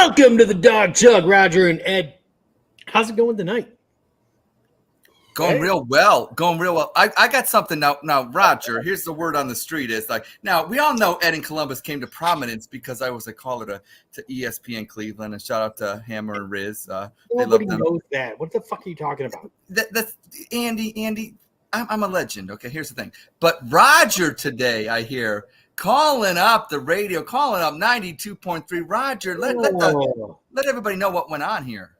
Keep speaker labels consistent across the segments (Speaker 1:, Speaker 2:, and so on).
Speaker 1: Welcome to the Dawg Chug, Roger and Ed. How's it going tonight?
Speaker 2: Going real well. I got something now. Now, Roger, here's the word on the street is like, now we all know Ed in Columbus came to prominence because I was a caller to ESPN Cleveland, and shout out to Hammer and Riz.
Speaker 1: Nobody knows that. What the fuck are you talking about?
Speaker 2: That's Andy. I'm a legend. Okay, here's the thing. But Roger today, I hear calling up the radio, calling up 92.3. Roger, let everybody know what went on here.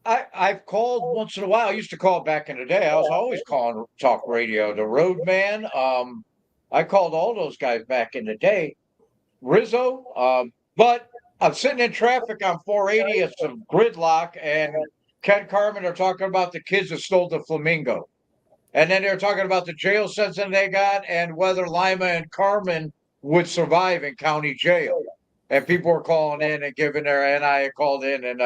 Speaker 3: I've called once in a while. I used to call back in the day. I was always calling talk radio. The Roadman. I called all those guys back in the day. Rizzo. But I'm sitting in traffic on 480 at some gridlock, and Ken Carmen are talking about the kids that stole the flamingo. And then they're talking about the jail sentence they got and whether Lima and Carmen would survive in county jail. And people were calling in and giving their, and I had called in, and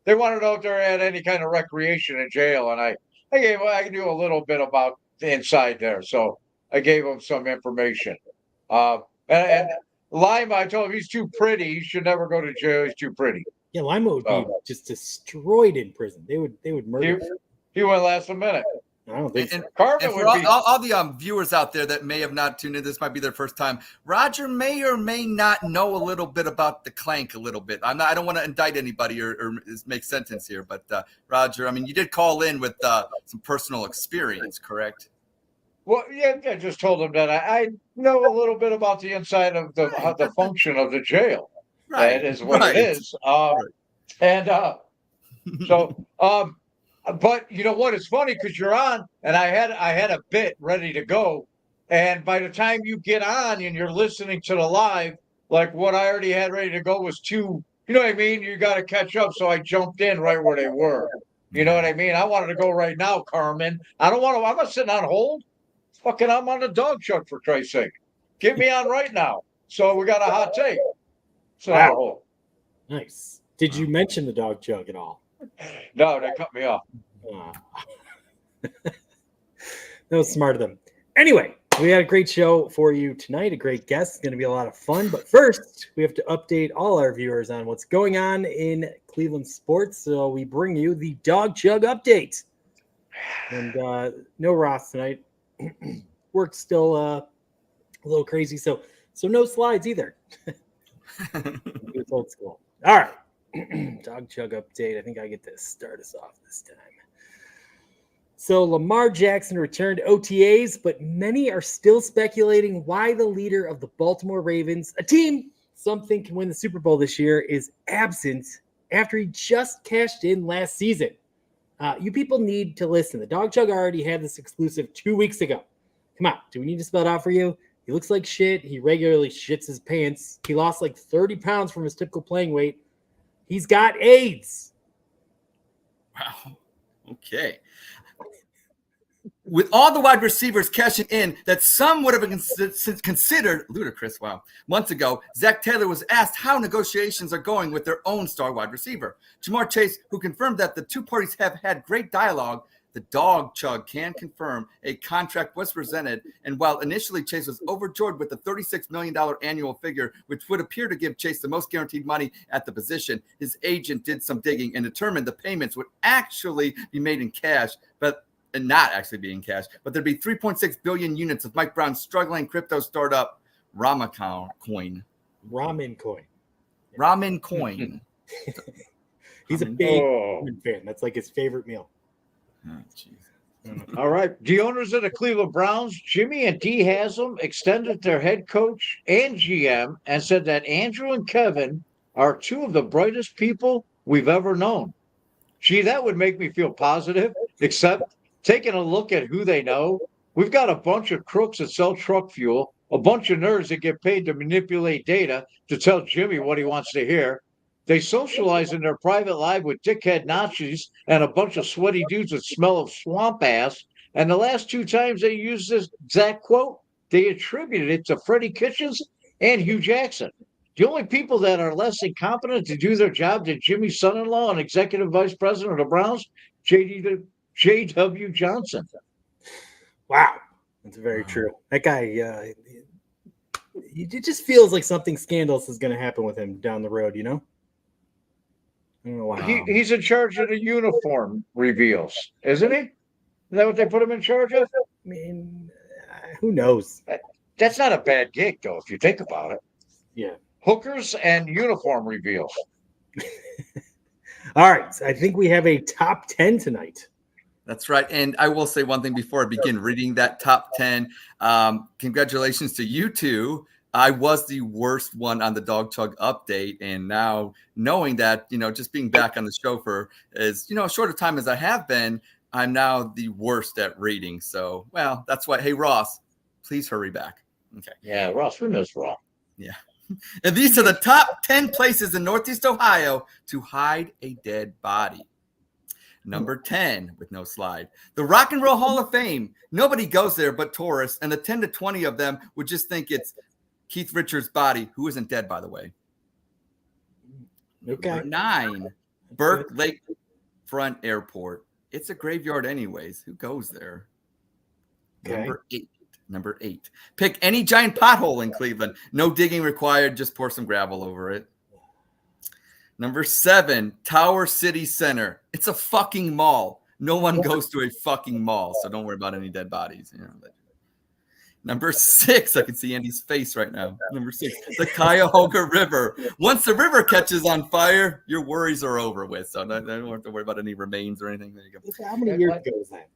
Speaker 3: they wanted to know if they had any kind of recreation in jail. And I knew a little bit about the inside there. So I gave them some information. And Lima, I told him he's too pretty. He should never go to jail. He's too pretty.
Speaker 1: Yeah, Lima would be just destroyed in prison. They would murder him.
Speaker 3: He wouldn't last a minute.
Speaker 1: I don't think so.
Speaker 2: And for all the viewers out there that may have not tuned in, this might be their first time. Roger may or may not know a little bit about the Clank a little bit. I don't want to indict anybody or make sentence here, but Roger, I mean, you did call in with some personal experience, correct?
Speaker 3: Well, yeah, I just told him that I know a little bit about the inside of the function of the jail.
Speaker 2: Right,
Speaker 3: that is what it is. And so. But you know what? It's funny because you're on, and I had a bit ready to go, and by the time you get on and you're listening to the live, like what I already had ready to go was too. You know what I mean? You got to catch up, so I jumped in right where they were. You know what I mean? I wanted to go right now, Carmen. I don't want to. I'm not sitting on hold. Fucking, I'm on the Dawg Chug for Christ's sake. Get me on right now. So we got a hot take. So
Speaker 1: wow. Nice. Did you mention the Dawg Chug at all?
Speaker 3: No, they cut me off.
Speaker 1: That was smart of them. Anyway, we had a great show for you tonight. A great guest. It's going to be a lot of fun. But first, we have to update all our viewers on what's going on in Cleveland sports. So we bring you the Dawg Chug update. And no Ross tonight. Work's still a little crazy. So no slides either. It's old school. All right. Dawg Chug update. I think I get to start us off this time. So Lamar Jackson returned to OTAs, but many are still speculating why the leader of the Baltimore Ravens, a team some think can win the Super Bowl this year, is absent after he just cashed in last season. You people need to listen. The Dawg Chug already had this exclusive 2 weeks ago. Come on, do we need to spell it out for you? He looks like shit. He regularly shits his pants. He lost like 30 pounds from his typical playing weight. He's got AIDS.
Speaker 2: Wow. Okay. With all the wide receivers cashing in that some would have been considered ludicrous, months ago, Zach Taylor was asked how negotiations are going with their own star wide receiver. Jamar Chase, who confirmed that the two parties have had great dialogue, the Dawg Chug can confirm a contract was presented, and while initially Chase was overjoyed with the $36 million annual figure, which would appear to give Chase the most guaranteed money at the position, his agent did some digging and determined the payments would actually be made in cash, and not actually be in cash, but there'd be 3.6 billion units of Mike Brown's struggling crypto startup Ramen Coin.
Speaker 1: He's a big fan. That's like his favorite meal.
Speaker 2: Oh,
Speaker 3: all right. The owners of the Cleveland Browns, Jimmy and Dee Haslam, extended their head coach and GM and said that Andrew and Kevin are two of the brightest people we've ever known. Gee, that would make me feel positive, except taking a look at who they know. We've got a bunch of crooks that sell truck fuel, a bunch of nerds that get paid to manipulate data to tell Jimmy what he wants to hear. They socialize in their private life with dickhead Nazis and a bunch of sweaty dudes that smell of swamp ass. And the last two times they used this exact quote, they attributed it to Freddie Kitchens and Hugh Jackson. The only people that are less incompetent to do their job than Jimmy's son-in-law and executive vice president of the Browns, J.W. Johnson.
Speaker 1: Wow. That's very true. That guy, it just feels like something scandalous is going to happen with him down the road, you know? Wow.
Speaker 3: He's in charge of the uniform reveals, isn't he? Is that what they put him in charge of?
Speaker 1: I mean, who knows?
Speaker 3: That's not a bad gig, though, if you think about it.
Speaker 1: Yeah.
Speaker 3: Hookers and uniform reveals.
Speaker 1: All right. So I think we have a top 10 tonight.
Speaker 2: That's right. And I will say one thing before I begin reading that top 10. Congratulations to you two. I was the worst one on the Dawg Chug update. And now knowing that, just being back on the show for as, a shorter time as I have been, I'm now the worst at reading. So, well, that's why. Hey, Ross, please hurry back. Okay.
Speaker 3: Yeah, Ross, we miss Ross.
Speaker 2: Yeah. And these are the top 10 places in Northeast Ohio to hide a dead body. Number 10, with no slide, the Rock and Roll Hall of Fame. Nobody goes there but tourists, and the 10 to 20 of them would just think it's Keith Richards' body, who isn't dead, by the way.
Speaker 1: Okay.
Speaker 2: Number 9, Burke Lakefront Airport. It's a graveyard anyways. Who goes there?
Speaker 1: Okay.
Speaker 2: Number 8, pick any giant pothole in Cleveland. No digging required. Just pour some gravel over it. Number 7, Tower City Center. It's a fucking mall. No one goes to a fucking mall, so don't worry about any dead bodies. Number 6, I can see Andy's face right now. Number 6, the Cuyahoga River. Once the river catches on fire, your worries are over with. So I don't have to worry about any remains or anything. There you go.
Speaker 1: How many years ago was that?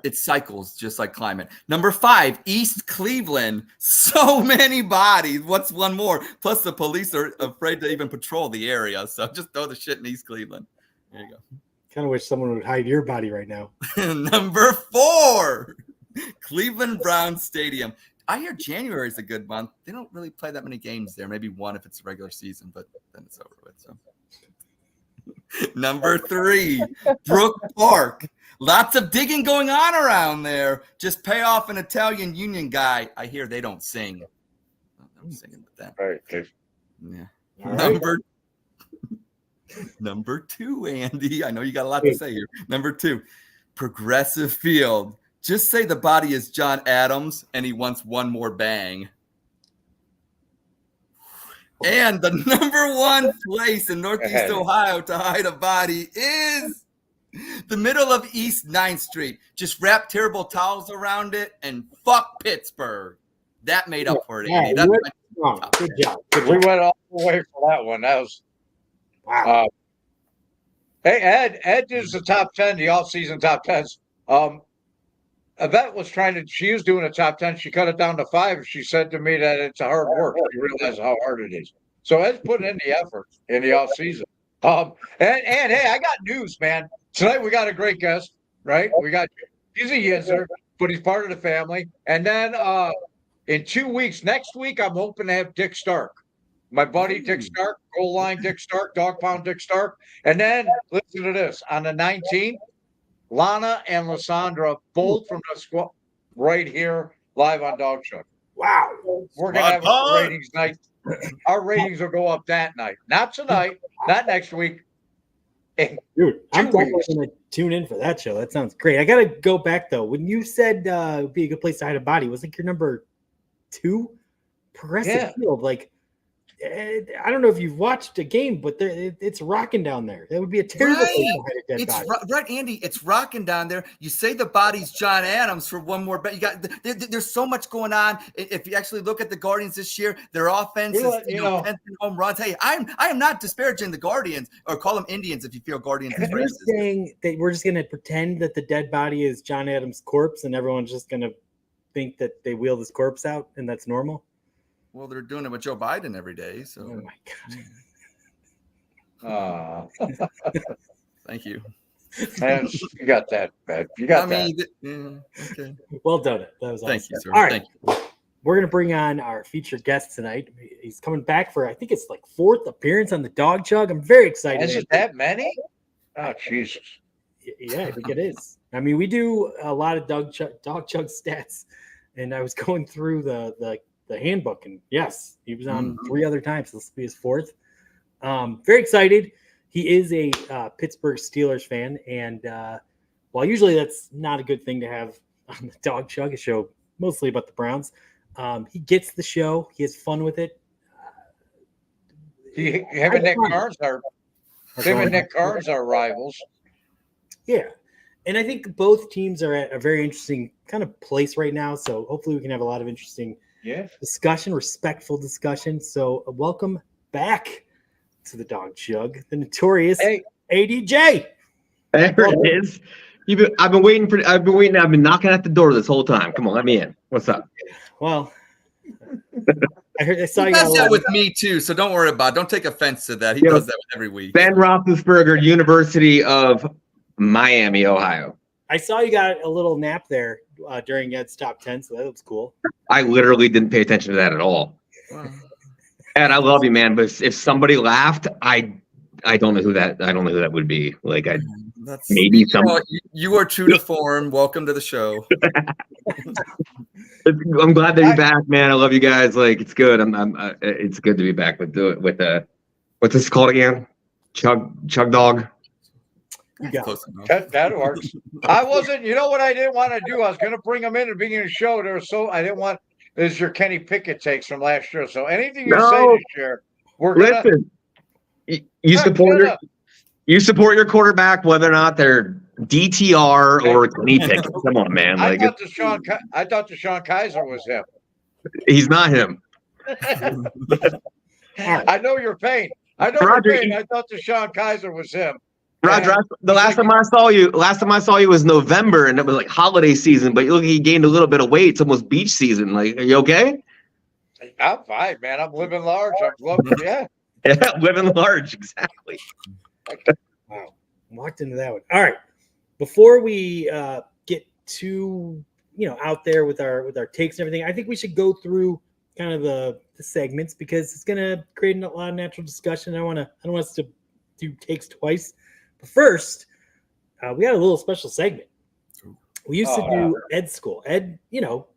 Speaker 2: It cycles just like climate. Number 5, East Cleveland. So many bodies. What's one more? Plus, the police are afraid to even patrol the area. So just throw the shit in East Cleveland. There you go.
Speaker 1: Kind of wish someone would hide your body right now.
Speaker 2: Number 4, Cleveland Browns Stadium. I hear January is a good month. They don't really play that many games there. Maybe one if it's a regular season, but then it's over with. So, Number 3, Brook Park. Lots of digging going on around there. Just pay off an Italian union guy. I hear they don't sing. I'm singing with that.
Speaker 3: Right. Okay.
Speaker 2: Yeah.
Speaker 1: Right.
Speaker 2: Number 2, Andy. I know you got a lot to say here. Number 2, Progressive Field. Just say the body is John Adams and he wants one more bang. And the number 1 place in Northeast Ohio to hide a body is the middle of East 9th Street. Just wrap terrible towels around it and fuck Pittsburgh. That made up for it, Andy. That's
Speaker 1: Good job.
Speaker 3: We went all the way for that one. That was
Speaker 1: Wow.
Speaker 3: hey, Ed does the top 10, the off-season top 10s. Yvette was she was doing a top 10. She cut it down to 5. She said to me that it's a hard work. She realized how hard it is. So Ed's putting in the effort in the off season. And hey, I got news, man. Tonight we got a great guest, right? He's a Yinzer, but he's part of the family. And then in 2 weeks, next week, I'm hoping to have Dick Stark. My buddy Dick Stark, goal line Dick Stark, dog pound Dick Stark. And then listen to this. On the 19th, Lana and Lysandra, both from the squad, right here, live on Dawg Chug.
Speaker 1: Wow.
Speaker 3: We're going to have a ratings night. Our ratings will go up that night. Not tonight, not next week.
Speaker 1: Dude, I'm definitely going to tune in for that show. That sounds great. I got to go back, though. When you said it would be a good place to hide a body, was like your number 2? Progressive Field. Like, I don't know if you've watched a game, but it's rocking down there. That would be a terrible place to hide a dead body.
Speaker 2: Right, Andy. It's rocking down there. You say the body's John Adams for one more bet. You got there's so much going on. If you actually look at the Guardians this year, their offense is 10 home runs. Hey, I am not disparaging the Guardians, or call them Indians if you feel Guardians is
Speaker 1: racist. You're saying that we're just going to pretend that the dead body is John Adams' corpse, and everyone's just going to think that they wheel this corpse out, and that's normal?
Speaker 2: Well, they're doing it with Joe Biden every day. So,
Speaker 1: oh my
Speaker 3: God.
Speaker 2: Thank you.
Speaker 3: And you got that, man. You got that.
Speaker 2: Okay.
Speaker 1: Well done. That was awesome.
Speaker 2: Thank you, sir.
Speaker 1: All right.
Speaker 2: Thank you.
Speaker 1: We're going to bring on our featured guest tonight. He's coming back for, I think it's like 4th appearance on the Dawg Chug. I'm very excited.
Speaker 3: Is it that many? Oh, Jesus.
Speaker 1: Yeah, I think it is. I mean, we do a lot of Dawg Chug stats, and I was going through the handbook, and yes, he was on 3 other times. This will be his 4th. Very excited. He is a Pittsburgh Steelers fan, and while usually that's not a good thing to have on the Dawg Chug, a show mostly about the Browns, he gets the show. He has fun with it.
Speaker 3: Him and Nick Carnes are rivals.
Speaker 1: Yeah. And I think both teams are at a very interesting kind of place right now. So hopefully we can have a lot of interesting discussion, respectful discussion. So welcome back to the Dawg Chug, the notorious ADJ.
Speaker 4: There it is. I've been waiting. I've been knocking at the door this whole time. Come on, let me in. What's up?
Speaker 1: Well, I saw you.
Speaker 2: He does that with me too, so don't worry about it. Don't take offense to that. He does that every week.
Speaker 4: Ben Roethlisberger, University of Miami, Ohio.
Speaker 1: I saw you got a little nap there during Ed's top 10, so that looks cool.
Speaker 4: I literally didn't pay attention to that at all. And I love you, man. But if somebody laughed, I don't know who that. I don't know who that would be. Like maybe someone.
Speaker 2: You are true to form. Welcome to the show.
Speaker 4: I'm glad that you're back, man. I love you guys. Like it's good. It's good to be back with what's this called again? Chug Dog.
Speaker 3: That works. I wasn't. You know what I didn't want to do? I was going to bring him in and beginning of the show. I didn't want. This is your Kenny Pickett takes from last year. So anything you say this year, we're gonna.
Speaker 4: Listen, you support your quarterback, whether or not they're DTR or Kenny Pickett. Come on, man.
Speaker 3: I thought Deshaun Kaiser was him.
Speaker 4: He's not him.
Speaker 3: I know your pain. I thought Deshaun Kaiser was him.
Speaker 4: Roger, the last time I saw you was November, and it was like holiday season. But you look, he gained a little bit of weight. It's almost beach season. Like, are you okay?
Speaker 3: I'm fine, man. I'm living large. Yeah,
Speaker 4: living large, exactly.
Speaker 1: Wow, walked into that one. All right, before we get too out there with our takes and everything, I think we should go through kind of the segments because it's gonna create a lot of natural discussion. I don't want us to do takes twice. But first, we had a little special segment. We used to do Ed School. Ed,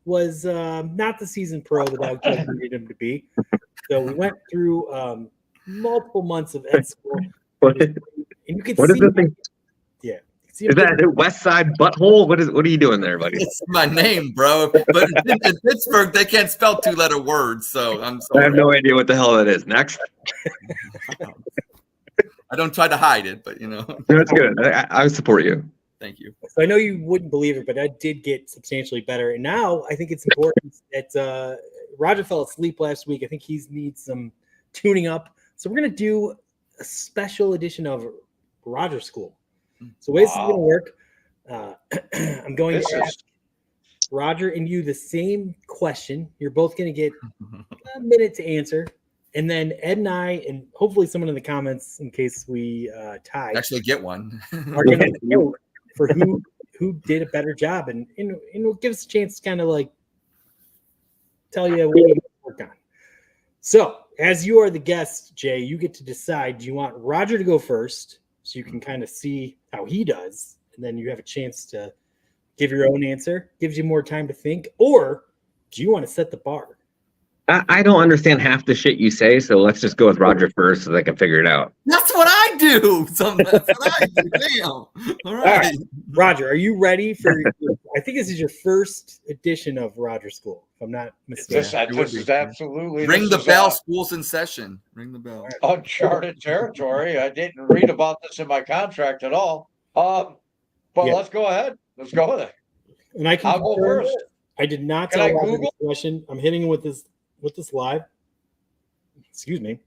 Speaker 1: was not the seasoned pro the Dawg Chug needed him to be. So we went through multiple months of Ed School. And you can
Speaker 4: what
Speaker 1: see,
Speaker 4: is the thing?
Speaker 1: Yeah.
Speaker 4: Is that a West Side butthole? What are you doing there, buddy?
Speaker 2: It's my name, bro. But in Pittsburgh, they can't spell 2-letter words, so I'm sorry.
Speaker 4: I have no idea what the hell that is. Next.
Speaker 2: I don't try to hide it, but
Speaker 4: That's good. I support you.
Speaker 2: Thank you.
Speaker 1: So I know you wouldn't believe it, but Ed did get substantially better. And now I think it's important that Roger fell asleep last week. I think he needs some tuning up. So we're going to do a special edition of Roger School. So the way this is going to work, I'm going to ask Roger and you the same question. You're both going to get a minute to answer. And then Ed and I, and hopefully someone in the comments, in case we tie,
Speaker 2: actually get one,
Speaker 1: are going to vote for who did a better job, and it'll give us a chance to kind of like tell you what you work on. So, as you are the guest, Jay, you get to decide. Do you want Roger to go first, so you can kind of see how he does, and then you have a chance to give your own answer, gives you more time to think, or do you want to set the bar?
Speaker 4: I don't understand half the shit you say, so let's just go with Roger first so they can figure it out.
Speaker 2: That's what I do. So that's what I do. Damn. All right.
Speaker 1: Roger, are you ready for I think this is your first edition of Roger School, if I'm not mistaken.
Speaker 3: This is absolutely
Speaker 2: ring the bell. School's in session. Ring the bell.
Speaker 3: Uncharted territory. I didn't read about this in my contract at all. But let's go ahead. Let's go with it.
Speaker 1: And I'll
Speaker 3: go first.
Speaker 1: I did not tell Roger this question. I'm hitting him with this live. Excuse me.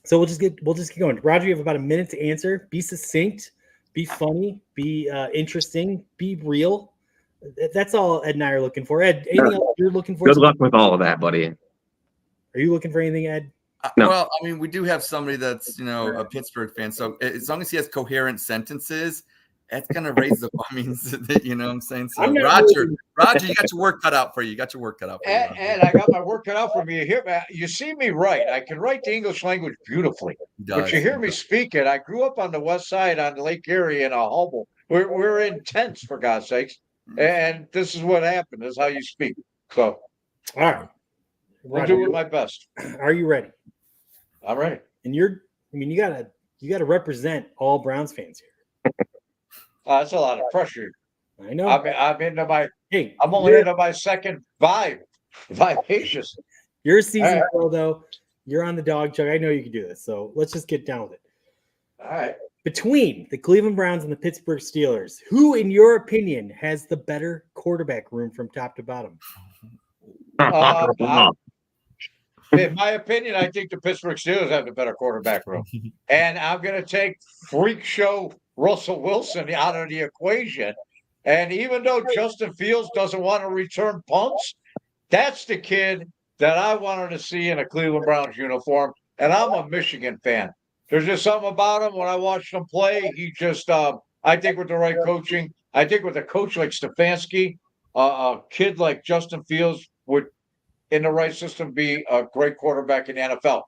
Speaker 1: So we'll just get going. Roger, you have about a minute to answer. Be succinct, be funny, be interesting, be real. That's all Ed and I are looking for. Ed, anything else you're looking for?
Speaker 4: Good luck with all of that, buddy.
Speaker 1: Are you looking for anything, Ed?
Speaker 4: No.
Speaker 2: Well, I mean, we do have somebody that's a Pittsburgh fan, so as long as he has coherent sentences, that's gonna raise the. I mean, you know what I'm saying? So Roger, you got your work cut out for you. You got your work cut out for you.
Speaker 3: And I got my work cut out for me. You see me write. I can write the English language beautifully. But you hear me speak it. I grew up on the west side on Lake Erie in a hovel. We're in tents, for God's sakes. And this is what happened. This is how you speak. So,
Speaker 1: all right.
Speaker 3: I'll do my best.
Speaker 1: Are you ready?
Speaker 3: I'm ready.
Speaker 1: And you gotta represent all Browns fans here.
Speaker 3: That's a lot of pressure.
Speaker 1: I know.
Speaker 3: I'm only into my second vivacious.
Speaker 1: You're a season pro, though. You're on the Dawg Chug. I know you can do this. So let's just get down with it.
Speaker 3: All right.
Speaker 1: Between the Cleveland Browns and the Pittsburgh Steelers, who, in your opinion, has the better quarterback room from top to bottom?
Speaker 3: In my opinion, I think the Pittsburgh Steelers have the better quarterback room. And I'm going to take freak show Russell Wilson out of the equation. And even though Justin Fields doesn't want to return punts, that's the kid that I wanted to see in a Cleveland Browns uniform. And I'm a Michigan fan. There's just something about him when I watched him play. He just, I think with the right coaching, I think with a coach like Stefanski, a kid like Justin Fields would, in the right system, be a great quarterback in the NFL.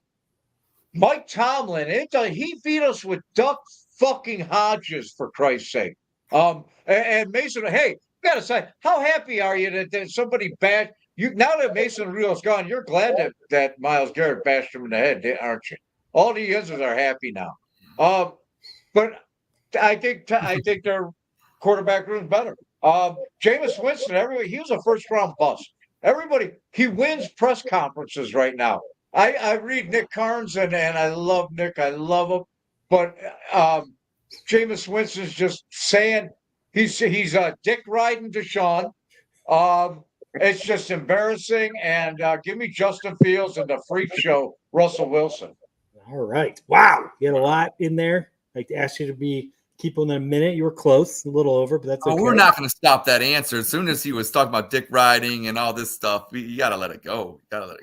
Speaker 3: Mike Tomlin, he beat us with Duck fucking Hodges, for Christ's sake. And Mason, hey, you gotta say, how happy are you that somebody bashed you? Now that Mason Rudolph's gone, you're glad that Myles Garrett bashed him in the head, aren't you? All the Yinzers are happy now. But I think their quarterback room's better. Jameis Winston, he was a first-round bust. Everybody, he wins press conferences right now. I read Nick Carnes, and I love Nick. I love him. But Jameis Winston's just saying he's dick riding Deshaun. It's just embarrassing. And give me Justin Fields and the freak show, Russell Wilson.
Speaker 1: All right. Wow. You had a lot in there. I'd like to ask you to keep on a minute. You were close, a little over, but that's okay.
Speaker 2: We're not going to stop that answer. As soon as he was talking about dick riding and all this stuff, you got to let it go. Go.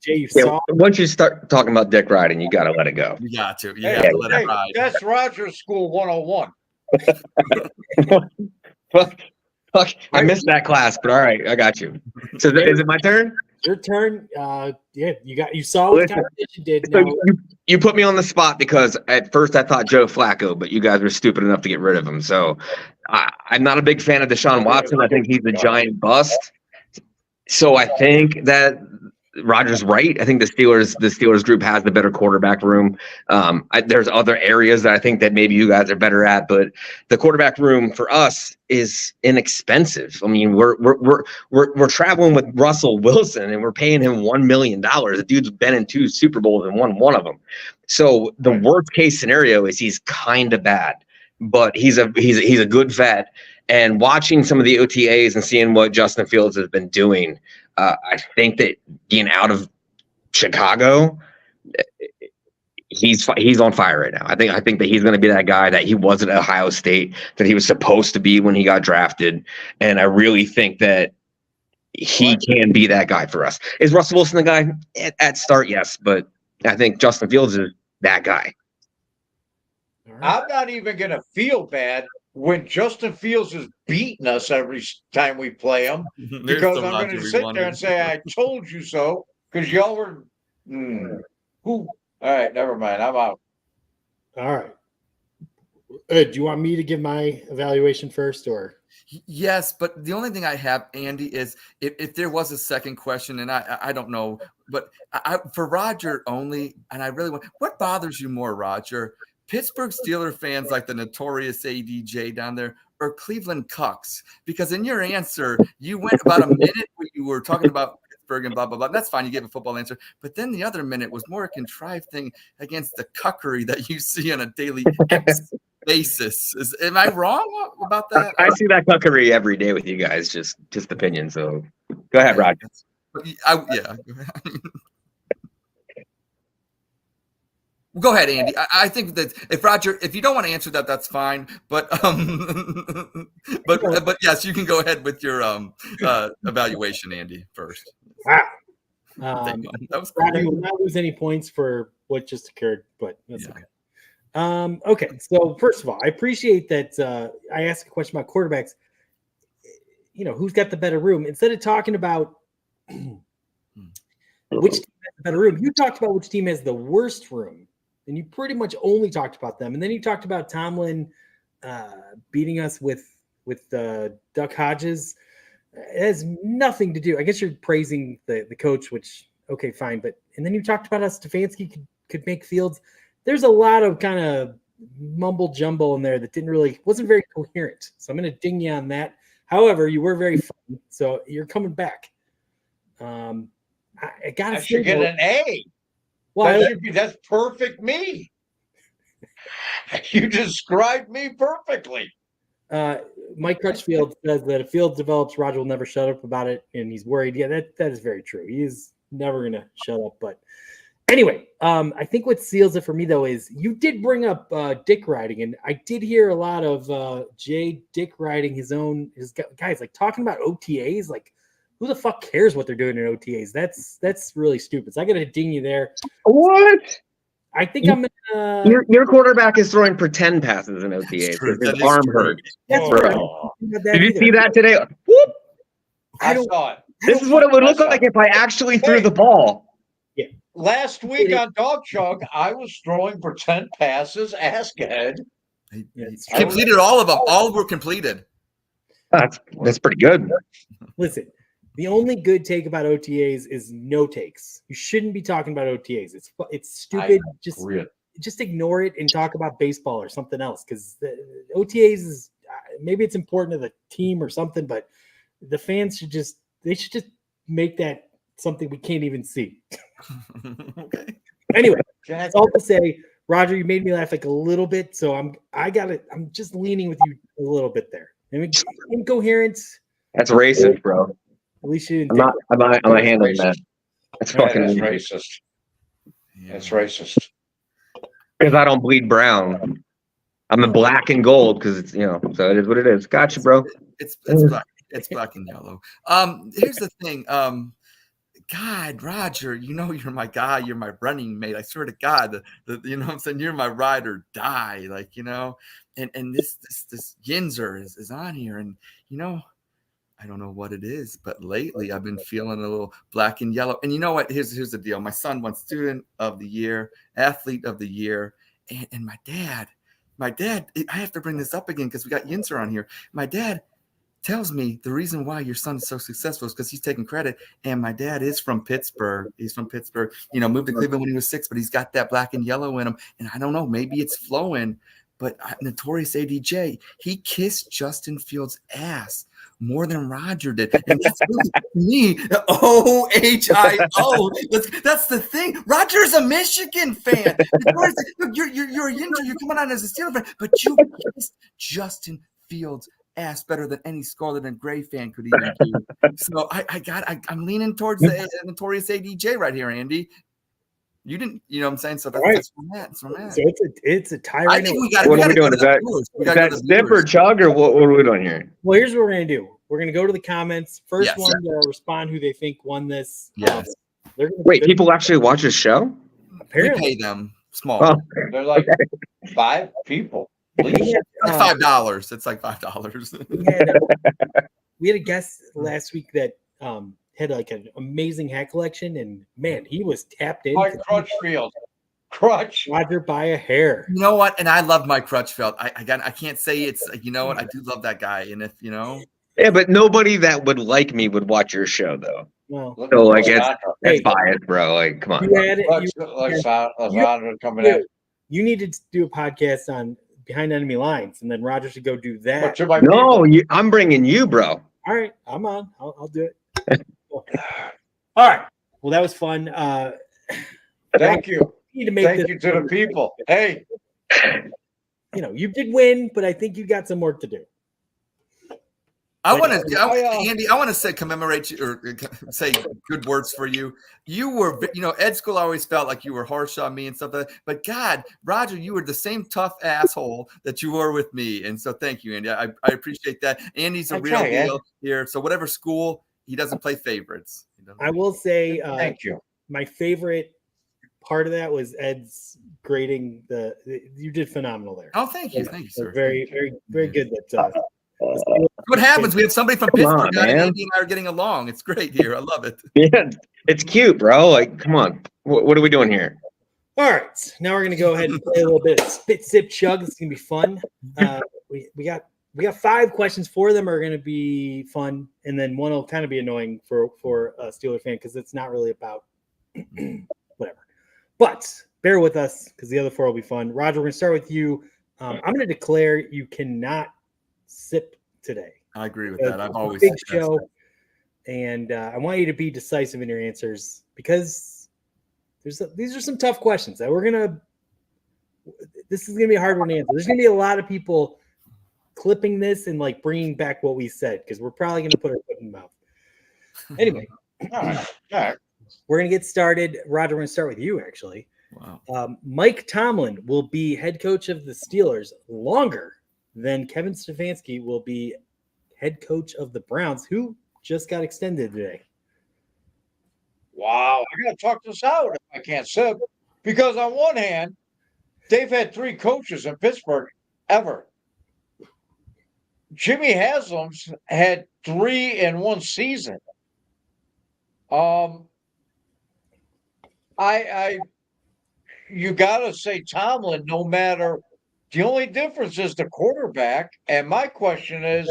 Speaker 1: Jay,
Speaker 4: once you start talking about dick riding, you got to let it go.
Speaker 2: You got to. You got to let it ride.
Speaker 3: That's Rogers School 101.
Speaker 4: Fuck, I missed that class, but all right, I got you. So is it my turn?
Speaker 1: Your turn. Yeah, you saw what competition did.
Speaker 4: So you put me on the spot because at first I thought Joe Flacco, but you guys were stupid enough to get rid of him. So I'm not a big fan of Deshaun Watson. I think he's a giant bust. So I think that Roger's right. I think the Steelers group has the better quarterback room. There's other areas that I think that maybe you guys are better at, but the quarterback room for us is inexpensive. I mean, we're traveling with Russell Wilson and we're paying him $1 million. The dude's been in 2 Super Bowls and won one of them. So the worst case scenario is he's kind of bad, but he's a good vet. And watching some of the OTAs and seeing what Justin Fields has been doing, I think that being out of Chicago, he's on fire right now. I think that he's going to be that guy that he was at Ohio State, that he was supposed to be when he got drafted. And I really think that he can be that guy for us. Is Russell Wilson the guy at start? Yes, but I think Justin Fields is that guy.
Speaker 3: I'm not even going to feel bad when Justin Fields is beating us every time we play him, because I'm going to sit there and say, I told you so, because y'all were All right, never mind. I'm out.
Speaker 1: All right. Do you want me to give my evaluation first, or?
Speaker 2: Yes, but the only thing I have, Andy, is if there was a second question, and I don't know, but for Roger only, and I really want, what bothers you more, Roger? Pittsburgh Steelers fans like the notorious ADJ down there, or Cleveland Cucks? Because in your answer, you went about a minute where you were talking about Pittsburgh and blah, blah, blah. That's fine. You gave a football answer. But then the other minute was more a contrived thing against the cuckery that you see on a daily basis. Am I wrong about that?
Speaker 4: I see that cuckery every day with you guys, just opinion. So go ahead, Roger.
Speaker 2: Yeah. Go ahead, Andy. I think that if you don't want to answer that, that's fine. But but yes, you can go ahead with your evaluation, Andy, first.
Speaker 1: Wow.
Speaker 2: That was
Speaker 1: cool. You will not lose any points for what just occurred, but that's okay. Okay, so first of all, I appreciate that I asked a question about quarterbacks. You know, who's got the better room? Instead of talking about which team has the better room, you talked about which team has the worst room. And you pretty much only talked about them. And then you talked about Tomlin beating us with Duck Hodges. It has nothing to do. I guess you're praising the coach, which, okay, fine. And then you talked about how Stefanski could make Fields. There's a lot of kind of mumble jumble in there that wasn't very coherent. So I'm going to ding you on that. However, you were very fun. So you're coming back. I got to
Speaker 3: should get an A.
Speaker 1: Well,
Speaker 3: That's perfect me. You described me perfectly.
Speaker 1: Mike Crutchfield says that if Fields develops, Roger will never shut up about it, and he's worried. Yeah, that is very true. He is never going to shut up. But anyway, I think what seals it for me, though, is you did bring up dick riding, and I did hear a lot of Jay dick riding his guys, like talking about OTAs. Like, who the fuck cares what they're doing in OTAs? That's really stupid. So I got to ding you there.
Speaker 4: What?
Speaker 1: I think I'm gonna.
Speaker 4: Your quarterback is throwing pretend passes in OTAs because his arm hurt.
Speaker 1: That's
Speaker 4: Right. Did you see that today? Whoop!
Speaker 3: I saw it.
Speaker 4: This is what it would look like if I actually threw the ball.
Speaker 1: Yeah.
Speaker 3: Last week on Dawg Chug, I was throwing pretend passes, ask Ed.
Speaker 2: He completed all of them. All were completed.
Speaker 4: That's pretty good.
Speaker 1: Listen, the only good take about OTAs is no takes. You shouldn't be talking about OTAs. It's stupid. Just ignore it and talk about baseball or something else, because the OTAs is maybe it's important to the team or something, but the fans should just make that something we can't even see.
Speaker 2: Okay.
Speaker 1: Anyway, that's all to say, Roger, you made me laugh like a little bit, so I'm just leaning with you a little bit there. I mean, incoherence.
Speaker 4: That's racist, bro.
Speaker 1: At least you didn't.
Speaker 4: I'm not handling that. That's fucking
Speaker 3: racist. That's racist.
Speaker 2: Yeah.
Speaker 4: Because I don't bleed brown. I'm a black and gold because it's so it is what it is. Gotcha, bro.
Speaker 2: It's black and yellow. Here's the thing. God, Roger, you're my guy. You're my running mate. I swear to God, you know what I'm saying? You're my ride or die. Like, and this Yinzer is on here, and I don't know what it is, but lately I've been feeling a little black and yellow. And you know what? Here's the deal. My son won Student of the Year, Athlete of the Year, and my dad, I have to bring this up again because we got Yinzer on here. My dad tells me the reason why your son is so successful is because he's taking credit. And my dad is from Pittsburgh. He's from Pittsburgh, moved to Cleveland when he was 6, but he's got that black and yellow in him. And I don't know, maybe it's flowing, but Notorious ADJ, he kissed Justin Fields' ass more than Roger did. And that's me, OHIO. That's the thing. Roger's a Michigan fan. You're you're coming on as a Steeler fan, but you kissed Justin Fields' ass better than any Scarlet and Gray fan could even do. So I'm leaning towards the Notorious ADJ right here, Andy. You didn't, what I'm saying? So that's where I'm at.
Speaker 1: So it's a tie.
Speaker 2: I think
Speaker 4: what are we doing? Is that Zip or Chug or what are we doing here?
Speaker 1: Well, here's what we're going to do. We're going to go to the comments. First one to respond who they think won this.
Speaker 2: Yes.
Speaker 4: Wait, people actually watch this show?
Speaker 1: Apparently.
Speaker 2: We pay them small.
Speaker 4: Oh.
Speaker 3: They're like 5 people.
Speaker 2: It's like $5. It's like $5.
Speaker 1: We had a guest last week that had like an amazing hat collection, and man, he was tapped in.
Speaker 3: Mike Crutchfield. Crutch.
Speaker 1: Roger by a hair.
Speaker 2: You know what? And I love Mike Crutchfield. I can't say it's, what? I do love that guy. And if,
Speaker 4: Yeah, but nobody that would like me would watch your show, though.
Speaker 1: Well,
Speaker 4: so like it's biased, bro. Like, come on.
Speaker 1: You need to do a podcast on Behind Enemy Lines, and then Roger should go do that.
Speaker 4: No, I'm bringing you, bro.
Speaker 1: All right, I'm on. I'll do it. All right. Well, that was fun.
Speaker 3: Thank you. Thank you to the people. Hey,
Speaker 1: you did win, but I think you got some work to do.
Speaker 2: Andy, I want to commemorate you or say good words for you. You were, Ed School always felt like you were harsh on me and stuff like that. But God, Roger, you were the same tough asshole that you were with me. And so thank you, Andy. I appreciate that. Andy's a real deal here. So whatever school, he doesn't play favorites.
Speaker 1: I will say,
Speaker 3: thank you.
Speaker 1: My favorite part of that was Ed's grading. You did phenomenal there.
Speaker 2: Oh, thank you. Thank you, sir.
Speaker 1: Very, very, very good. That
Speaker 2: what happens? We have somebody from Pittsburgh, and Andy and I are getting along. It's great here. I love it.
Speaker 4: Yeah, it's cute, bro. Like, come on. What are we doing here?
Speaker 1: All right, now we're gonna go ahead and play a little bit of spit, sip, chug. This is gonna be fun. We got 5 questions. 4 of them are gonna be fun, and then one will kind of be annoying for a Steeler fan because it's not really about whatever. But bear with us because the other 4 will be fun. Roger, we're gonna start with you. I'm gonna declare you cannot sip today.
Speaker 2: I agree with that. I've always
Speaker 1: big show, and I want you to be decisive in your answers because these are some tough questions that this is gonna be a hard one to answer. There's gonna be a lot of people clipping this and like bringing back what we said because we're probably gonna put our foot in the mouth. Anyway,
Speaker 3: All right.
Speaker 1: we're gonna get started. Roger, we're gonna start with you actually.
Speaker 2: Wow.
Speaker 1: Mike Tomlin will be head coach of the Steelers longer than Kevin Stefanski will be head coach of the Browns, who just got extended today.
Speaker 3: Wow, I gotta talk this out if I can't sip. Because on one hand, they've had 3 coaches in Pittsburgh ever. Jimmy Haslam's had 3 in one season. You gotta say Tomlin, no matter. The only difference is the quarterback. And my question is,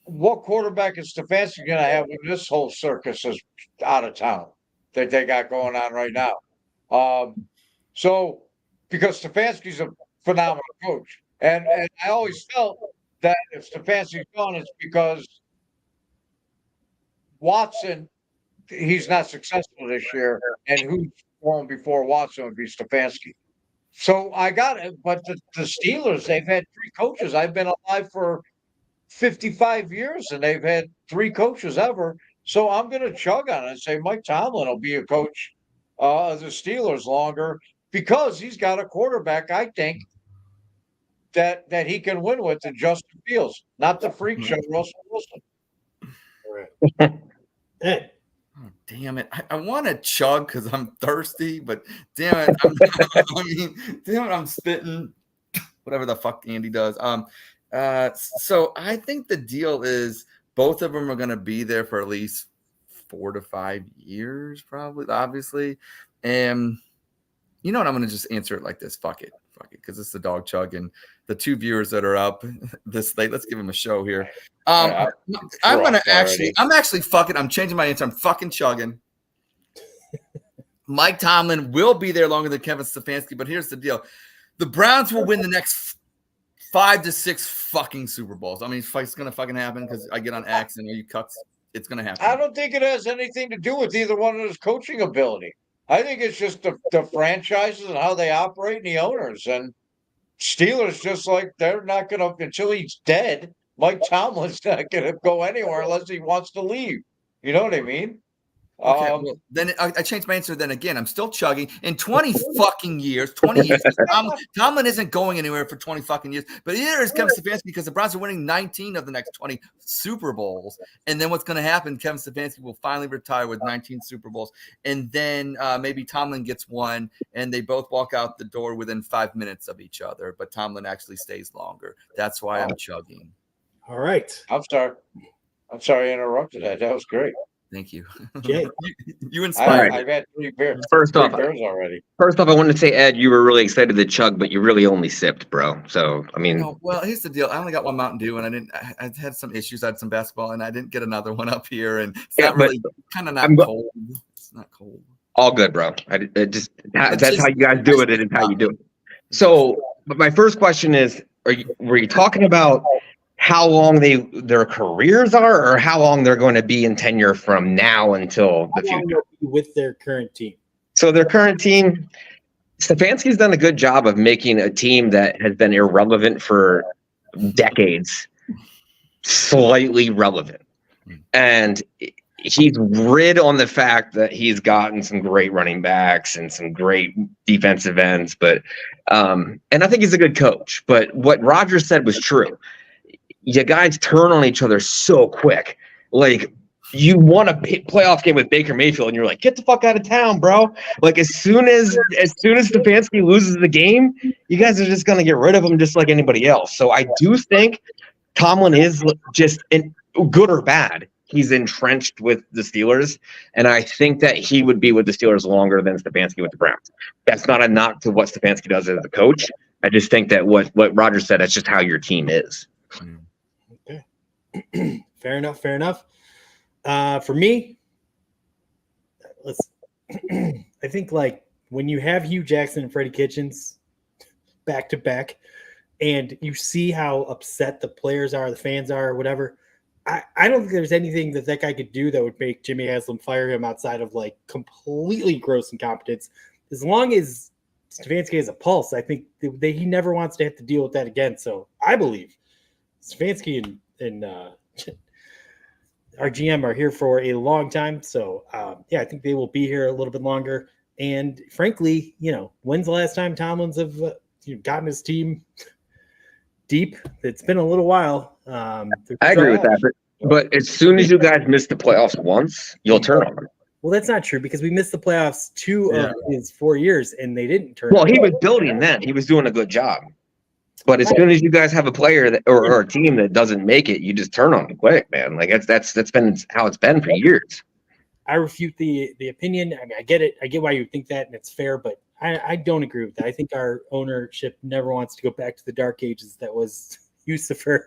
Speaker 3: what quarterback is Stefanski going to have when this whole circus is out of town that they got going on right now? So, because Stefanski's a phenomenal coach, and I always felt that if Stefanski's gone, it's because Watson, he's not successful this year, and who's going before Watson would be Stefanski. So I got it, but the Steelers, they've had 3 coaches. I've been alive for 55 years, and they've had 3 coaches ever. So I'm going to chug on it and say Mike Tomlin will be a coach of the Steelers longer because he's got a quarterback, I think, that he can win with in Justin Fields, not the freak show Russell Wilson.
Speaker 1: All right. Ed.
Speaker 2: Oh, damn it. I want to chug because I'm thirsty, but damn it. I'm spitting whatever the fuck Andy does. So I think the deal is both of them are going to be there for at least 4 to 5 years, probably, obviously. And you know what? I'm going to just answer it like this. Fuck it. Because it's the Dawg Chug and the 2 viewers that are up this late. Let's give them a show here. I'm changing my answer. I'm fucking chugging. Mike Tomlin will be there longer than Kevin Stefanski, but here's the deal. The Browns will win the next 5 to 6 fucking Super Bowls. I mean, it's going to fucking happen because I get on X and you cuts. It's going to happen.
Speaker 3: I don't think it has anything to do with either one of his coaching ability. I think it's just the franchises and how they operate and the owners. And Steelers, just like they're not going to, until he's dead, Mike Tomlin's not going to go anywhere unless he wants to leave. You know what I mean?
Speaker 2: Okay, well, then I changed my answer. Then again, I'm still chugging. In 20 fucking years, 20 years, Tomlin isn't going anywhere for 20 fucking years. But here is Kevin Stefanski because the Browns are winning 19 of the next 20 Super Bowls. And then what's going to happen? Kevin Stefanski will finally retire with 19 Super Bowls. And then maybe Tomlin gets one, and they both walk out the door within 5 minutes of each other. But Tomlin actually stays longer. That's why I'm chugging.
Speaker 1: All right.
Speaker 3: I'm sorry I interrupted that. That was great.
Speaker 2: Thank you.
Speaker 1: Jay.
Speaker 2: You inspired.
Speaker 3: I've had 3 beers.
Speaker 4: First off,
Speaker 3: already.
Speaker 4: I wanted to say, Ed, you were really excited to chug, but you really only sipped, bro. So, I mean,
Speaker 2: well, here's the deal. I only got 1 Mountain Dew, and I had some issues. I had some basketball, and I didn't get another one up here. And it's not really kind of not cold. It's not cold.
Speaker 4: All good, bro. That's how you guys do it, and it's how you do it. So, but my first question is: were you talking about how long their careers are, or how long they're going to be in tenure from now until the future
Speaker 1: with their current team?
Speaker 4: So their current team, Stefanski's done a good job of making a team that has been irrelevant for decades slightly relevant, and he's rid on the fact that he's gotten some great running backs and some great defensive ends, but and I think he's a good coach. But what Roger said was true. You guys turn on each other so quick. Like, you won a playoff game with Baker Mayfield, and you're like, get the fuck out of town, bro. Like, as soon as Stefanski loses the game, you guys are just going to get rid of him just like anybody else. So I do think Tomlin is just good or bad. He's entrenched with the Steelers, and I think that he would be with the Steelers longer than Stefanski with the Browns. That's not a knock to what Stefanski does as a coach. I just think that what Roger said, that's just how your team is.
Speaker 1: Okay. Fair enough. For me, I think like when you have Hugh Jackson and Freddie Kitchens back to back, and you see how upset the players are, the fans are, or whatever, I don't think there's anything that guy could do that would make Jimmy Haslam fire him outside of like completely gross incompetence. As long as Stefanski has a pulse, I think he never wants to have to deal with that again. So I believe Stefanski and our GM are here for a long time. So I think they will be here a little bit longer. And frankly, when's the last time Tomlin's have gotten his team deep? It's been a little while.
Speaker 4: I agree with that, but as soon as you guys miss the playoffs once, you'll turn on them.
Speaker 1: Well, that's not true because we missed the playoffs 2 of his 4 years and they didn't turn.
Speaker 4: Well, he was building then. He was doing a good job. But as soon as you guys have a player that, or a team that doesn't make it, you just turn on them quick, man. Like that's been how it's been for years.
Speaker 1: I refute the opinion. I mean, I get it. I get why you think that, and it's fair, but I don't agree with that. I think our ownership never wants to go back to the dark ages that was Yusufer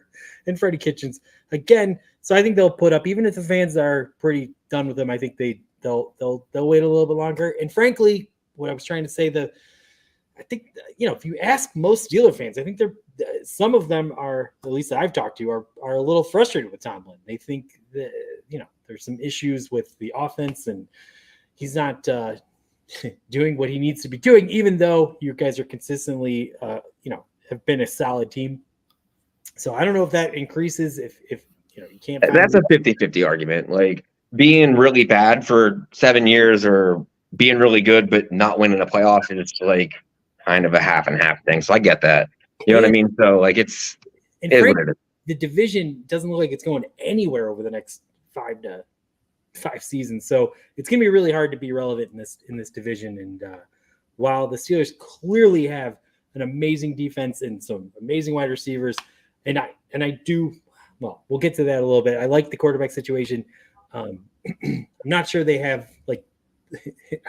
Speaker 1: and Freddie Kitchens again. So I think they'll put up, even if the fans are pretty done with them. I think they'll wait a little bit longer. And frankly, what I was trying to say, I think if you ask most Steeler fans, I think some of them are, at least that I've talked to, are a little frustrated with Tomlin. They think that there's some issues with the offense and he's not doing what he needs to be doing, even though you guys are consistently have been a solid team. So I don't know if that increases if you can't.
Speaker 4: That's a 50-50 argument. Like being really bad for 7 years or being really good but not winning a playoff is like kind of a half and half thing. So I get that. You know what I mean? So like it is what it is.
Speaker 1: The division doesn't look like it's going anywhere over the next 5 seasons. So it's going to be really hard to be relevant in this division. And while the Steelers clearly have an amazing defense and some amazing wide receivers, and I do, well, we'll get to that a little bit. I like the quarterback situation. I'm not sure they have I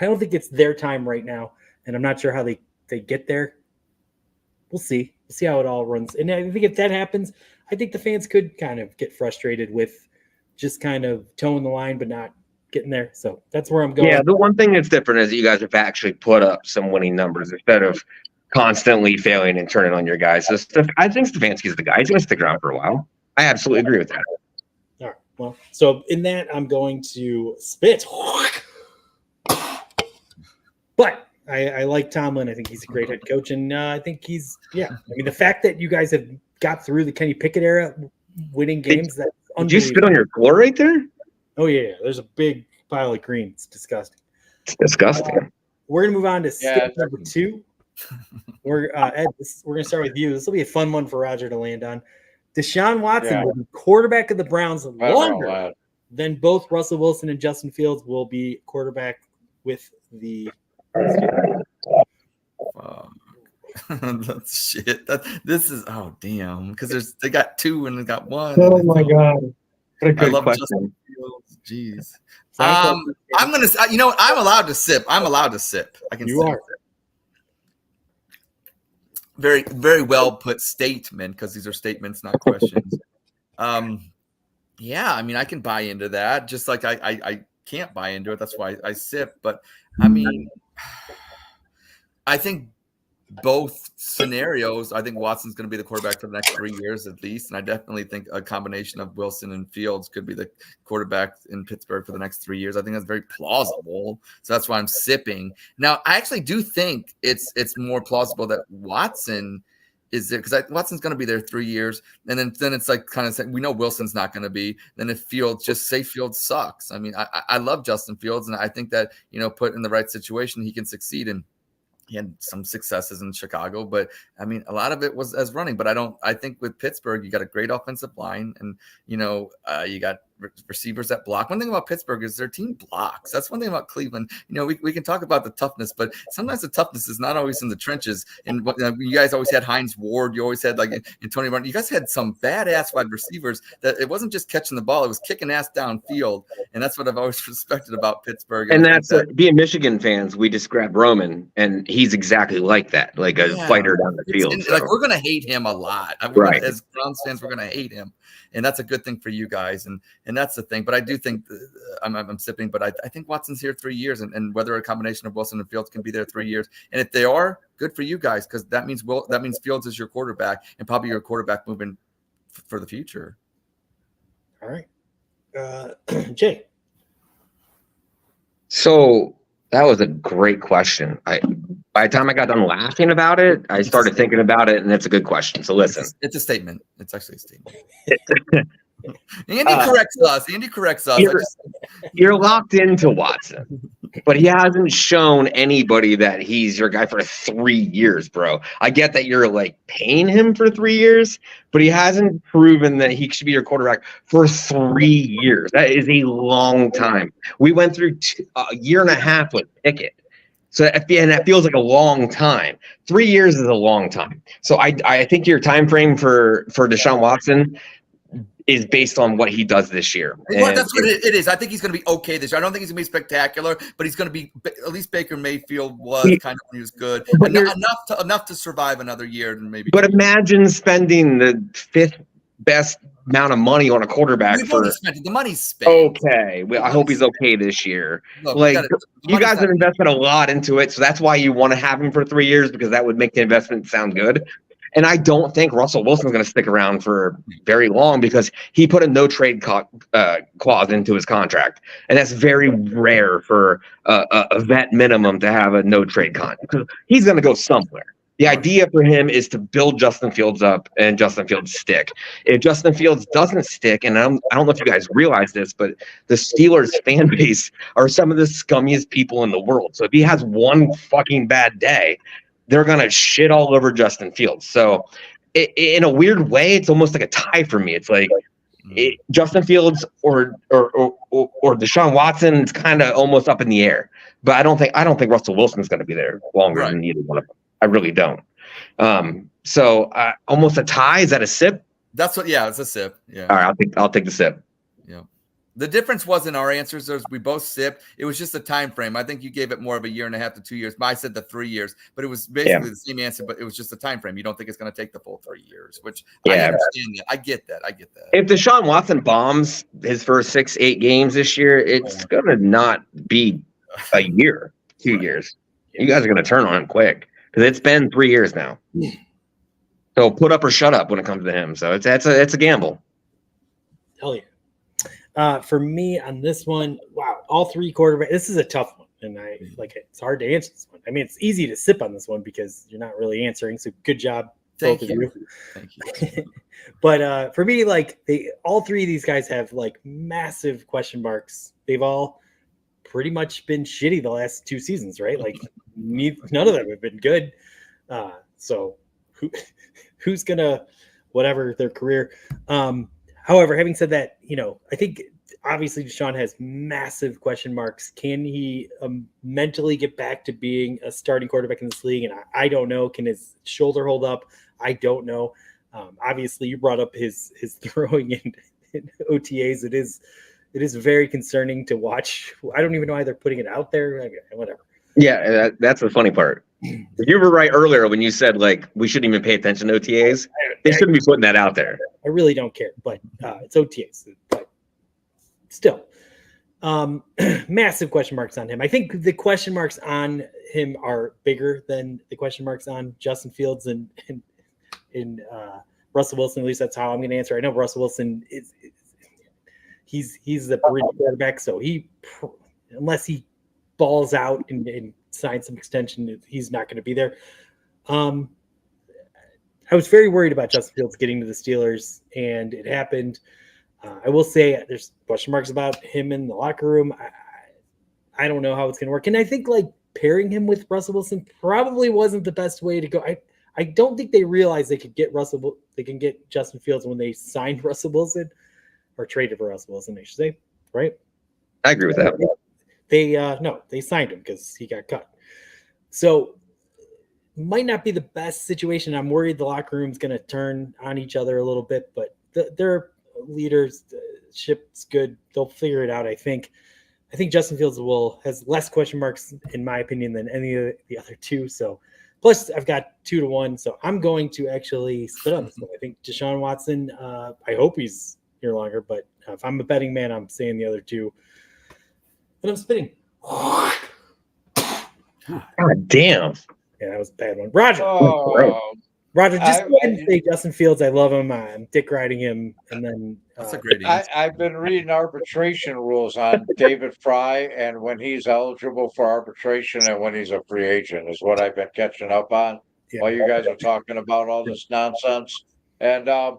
Speaker 1: don't think it's their time right now, and I'm not sure how they get there. We'll see. We'll see how it all runs. And I think if that happens, I think the fans could kind of get frustrated with just kind of towing the line, but not getting there. So that's where I'm going.
Speaker 4: Yeah, the one thing that's different is that you guys have actually put up some winning numbers instead of constantly failing and turning on your guys. So I think Stefanski's the guy. He's going to stick around for a while. I absolutely agree with that.
Speaker 1: All right. Well, so in that, I'm going to spit. But I like Tomlin. I think he's a great head coach. And I think I mean, the fact that you guys have got through the Kenny Pickett era, winning games, that's unbelievable.
Speaker 4: Did you spit on your floor right there?
Speaker 1: Oh, yeah. There's a big pile of green. It's disgusting.
Speaker 4: It's disgusting.
Speaker 1: We're going to move on to step number 2. Ed, we're going to start with you. This will be a fun one for Roger to land on. Deshaun Watson will be quarterback of the Browns longer than both Russell Wilson and Justin Fields will be quarterback with the
Speaker 2: That's shit. This is damn, because they got 2 and they got 1.
Speaker 4: Oh my god. What a good
Speaker 2: I love
Speaker 4: question.
Speaker 2: Justin Fields. Jeez. I'm gonna. I'm allowed to sip. I'm allowed to sip. I can.
Speaker 1: You are.
Speaker 2: Very, very well put statement, because these are statements, not questions. Yeah, I mean, I can buy into that. Just like I can't buy into it. That's why I sip. But I mean, I think both scenarios, I think Watson's going to be the quarterback for the next 3 years at least. And I definitely think a combination of Wilson and Fields could be the quarterback in Pittsburgh for the next 3 years. I think that's very plausible. So that's why I'm sipping. Now, I actually do think it's more plausible that Watson is there, because Watson's going to be there 3 years. And then it's like kind of saying, we know Wilson's not going to be. Then if Fields, just say Fields sucks. I mean, I love Justin Fields, and I think that, put in the right situation, he can succeed. And he had some successes in Chicago, but I mean, a lot of it was as running. But I think with Pittsburgh, you got a great offensive line, and you got receivers that block. One thing about Pittsburgh is their team blocks. That's one thing about Cleveland. We can talk about the toughness, but sometimes the toughness is not always in the trenches. And you guys always had Hines Ward. You always had Tony Martin. You guys had some badass wide receivers that it wasn't just catching the ball; it was kicking ass downfield. And that's what I've always respected about Pittsburgh.
Speaker 4: And that's being Michigan fans. We just grabbed Roman, and he's exactly like that, like a fighter down the field.
Speaker 2: Like we're gonna hate him a lot.
Speaker 4: Right.
Speaker 2: As Browns fans, we're gonna hate him, and that's a good thing for you guys. And that's the thing. But I do think I'm sipping. But I think Watson's here 3 years, and whether a combination of Wilson and Fields can be there 3 years. And if they are, good for you guys, because that means Fields is your quarterback and probably your quarterback moving for the future.
Speaker 1: All right. Jay.
Speaker 4: So that was a great question. By the time I got done laughing about it, I started thinking about it, and it's a good question. So listen,
Speaker 2: It's a statement. It's actually a statement. Andy corrects us.
Speaker 4: You're locked into Watson, but he hasn't shown anybody that he's your guy for 3 years, bro. I get that you're like paying him for 3 years, but he hasn't proven that he should be your quarterback for 3 years. That is a long time. We went through a year and a half with Pickett. So and that feels like a long time. 3 years is a long time. So I think your time frame for Deshaun Watson is based on what he does this year.
Speaker 2: Well, that's what it is. I think he's going to be okay this year. I don't think he's going to be spectacular, but he's going to be, at least Baker Mayfield was kind of when he was good. Enough to survive another year and maybe.
Speaker 4: But imagine spending the 5th best amount of money on a quarterback
Speaker 2: the money's spent.
Speaker 4: Okay. I hope he's okay this year.
Speaker 2: Look,
Speaker 4: you guys have invested a lot into it, so that's why you want to have him for 3 years, because that would make the investment sound good. And I don't think Russell Wilson's going to stick around for very long, because he put a no trade clause into his contract. And that's very rare for a vet minimum to have a no trade contract, because he's going to go somewhere. The idea for him is to build Justin Fields up and Justin Fields stick. If Justin Fields doesn't stick, and I don't know if you guys realize this, but the Steelers fan base are some of the scummiest people in the world. So if he has one fucking bad day, they're going to shit all over Justin Fields. So in a weird way, it's almost like a tie for me. It's like Justin Fields or Deshaun Watson. It's kind of almost up in the air. But I don't think Russell Wilson's going to be there longer than either one of them. I really don't. So almost a tie. Is that a sip?
Speaker 2: That's what. Yeah, it's a sip. Yeah.
Speaker 4: All right, I'll take the sip.
Speaker 2: Yeah. The difference wasn't our answers. We both sipped. It was just a time frame. I think you gave it more of a year and a half to 2 years. I said the 3 years, but it was basically the same answer. But it was just a time frame. You don't think it's going to take the full 3 years, which I understand that. I get that.
Speaker 4: If Deshaun Watson bombs his first 6-8 games this year, it's going to not be a year, 2 years. You guys are going to turn on him quick, because it's been 3 years now. So put up or shut up when it comes to him. So it's a gamble.
Speaker 1: Hell yeah. For me on this one, wow, all 3 quarterbacks. This is a tough one, and it's hard to answer this one. I mean, it's easy to sip on this one because you're not really answering. So good job, both of you.
Speaker 2: Thank you.
Speaker 1: But for me, all 3 of these guys have massive question marks. They've all pretty much been shitty the last 2 seasons, right? None of them have been good. So who's gonna whatever their career? However, having said that, I think obviously Deshaun has massive question marks. Can he mentally get back to being a starting quarterback in this league? And I don't know. Can his shoulder hold up? I don't know. Obviously, you brought up his throwing in OTAs. It is very concerning to watch. I don't even know why they're putting it out there. Whatever.
Speaker 4: Yeah, that's the funny part. You were right earlier when you said we shouldn't even pay attention to OTAs. They shouldn't be putting that out there.
Speaker 1: I really don't care, but it's OTAs. But still, massive question marks on him. I think the question marks on him are bigger than the question marks on Justin Fields and Russell Wilson. At least that's how I'm going to answer. I know Russell Wilson he's the bridge quarterback, so unless he balls out and signs some extension, he's not going to be there. I was very worried about Justin Fields getting to the Steelers, and it happened. I will say there's question marks about him in the locker room. I don't know how it's going to work. And I think pairing him with Russell Wilson probably wasn't the best way to go. I don't think they realized they could get Justin Fields when they signed Russell Wilson, or traded for Russell Wilson, I should say, right?
Speaker 4: I agree with that.
Speaker 1: They signed him because he got cut. So might not be the best situation. I'm worried the locker room's going to turn on each other a little bit, but they're leaders. The ship's good. They'll figure it out. I think Justin Fields has less question marks, in my opinion, than any of the other 2. So plus I've got 2-1. So I'm going to actually split up. So I think Deshaun Watson, I hope he's here longer, but if I'm a betting man, I'm saying the other 2. And I'm spitting.
Speaker 4: God damn.
Speaker 1: Yeah, that was a bad one. Roger.
Speaker 3: Oh,
Speaker 1: Roger, just go ahead and say Justin Fields. I love him. I'm dick riding him, and then
Speaker 2: That's a great answer.
Speaker 3: I've been reading arbitration rules on David Fry and when he's eligible for arbitration and when he's a free agent is what I've been catching up on while you guys are talking about all this nonsense. And I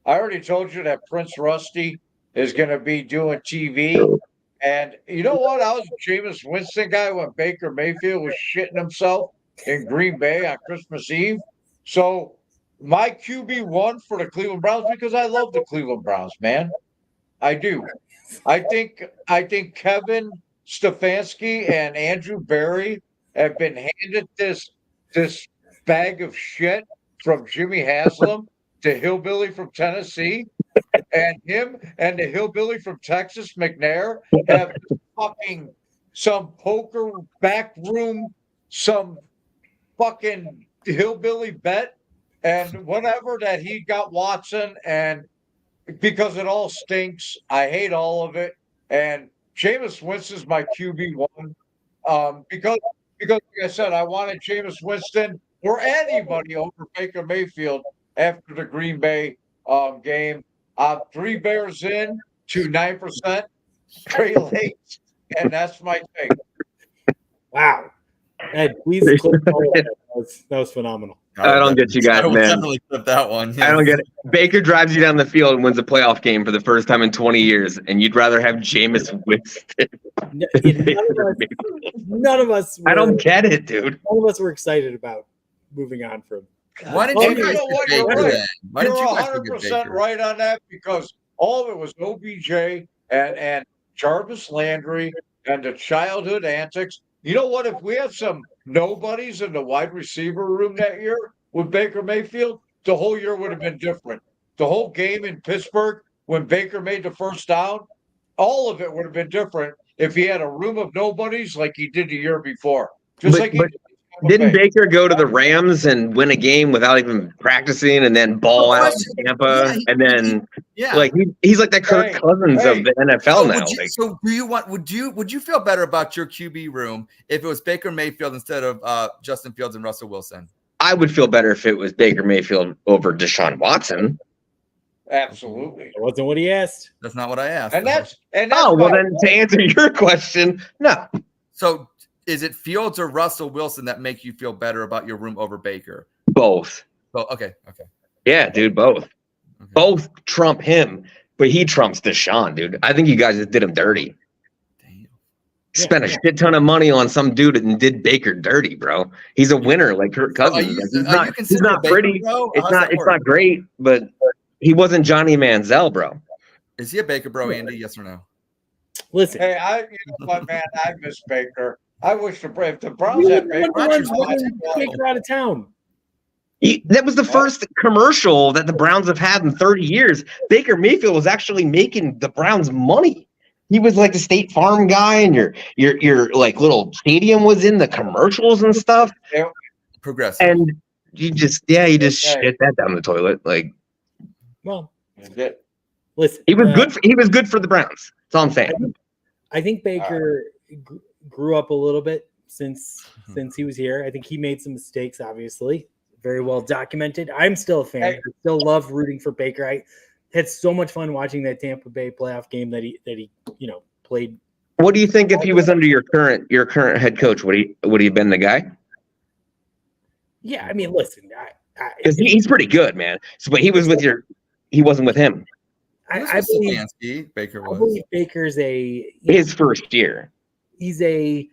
Speaker 3: already told you that Prince Rusty is going to be doing TV. And you know what? I was a Jameis Winston guy when Baker Mayfield was shitting himself in Green Bay on Christmas Eve. So my QB1 for the Cleveland Browns, because I love the Cleveland Browns, man. I do. I think Kevin Stefanski and Andrew Berry have been handed this bag of shit from Jimmy Haslam, the hillbilly from Tennessee, and him and the hillbilly from Texas, McNair, have fucking some poker backroom, some fucking hillbilly bet and whatever that he got Watson, and because it all stinks, I hate all of it. And Jameis Winston's my QB1. Because like I said, I wanted Jameis Winston or anybody over Baker Mayfield after the Green Bay game. 3 Bears in to 9%, Trey Lakes, and that's my take.
Speaker 1: Wow. Ed, please clip all of that was phenomenal.
Speaker 4: I don't get you guys,
Speaker 2: I will
Speaker 4: man.
Speaker 2: definitely clip that one. Yes.
Speaker 4: I don't get it. Baker drives you down the field and wins a playoff game for the first time in 20 years, and you'd rather have Jameis Winston.
Speaker 1: None of us
Speaker 4: I don't get it, dude.
Speaker 1: None of us were excited about moving on from.
Speaker 2: Why did you guys pick Baker then? Why did you guys pick
Speaker 3: 100%
Speaker 2: Baker?
Speaker 3: right on that because all of it was OBJ and Jarvis Landry and the childhood antics. You know what? If we had some nobodies in the wide receiver room that year with Baker Mayfield, the whole year would have been different. The whole game in Pittsburgh, when Baker made the first down, all of it would have been different if he had a room of nobodies like he did the year before.
Speaker 4: Didn't Baker go to the Rams and win a game without even practicing and then ball out in Tampa? He's like the Kirk Cousins of the NFL now.
Speaker 2: So would you feel better about your QB room if it was Baker Mayfield instead of Justin Fields and Russell Wilson?
Speaker 4: I would feel better if it was Baker Mayfield over Deshaun Watson.
Speaker 3: Absolutely.
Speaker 1: That wasn't what he asked.
Speaker 2: That's not what I asked.
Speaker 3: And that's
Speaker 4: then to answer your question, no.
Speaker 2: So is it Fields or Russell Wilson that make you feel better about your room over Baker?
Speaker 4: Both.
Speaker 2: Oh, okay.
Speaker 4: Yeah, dude, both. Okay. Both trump him, but he trumps Deshaun, dude. I think you guys just did him dirty. Damn. Spent a shit ton of money on some dude and did Baker dirty, bro. He's a winner like Kirk Cousins. He's not pretty. It's not great, but he wasn't Johnny Manziel, bro.
Speaker 2: Is he a Baker bro, Andy? Yes or no?
Speaker 1: Listen.
Speaker 3: Hey, you know what, man? I miss Baker. I wish the Browns had
Speaker 1: Baker out of town.
Speaker 4: That was the first commercial that the Browns have had in 30 years. Baker Mayfield was actually making the Browns money. He was like the State Farm guy, and your like little stadium was in the commercials and stuff.
Speaker 2: Progressive.
Speaker 4: And you just shit that down the toilet. Like,
Speaker 1: well,
Speaker 4: listen, he was good for the Browns. That's all I'm saying.
Speaker 1: I think Baker grew up a little bit since he was here. I think he made some mistakes, obviously, very well documented. I'm still a fan. I still love rooting for Baker. I had so much fun watching that Tampa Bay playoff game that he played.
Speaker 4: What do you think if he was under your current head coach? Would he have been the guy?
Speaker 1: Yeah, I mean, listen,
Speaker 4: because he's pretty good, man. So, but he wasn't with him.
Speaker 1: I believe
Speaker 2: Baker was.
Speaker 1: I believe Baker's
Speaker 4: his first year.
Speaker 1: He's
Speaker 2: the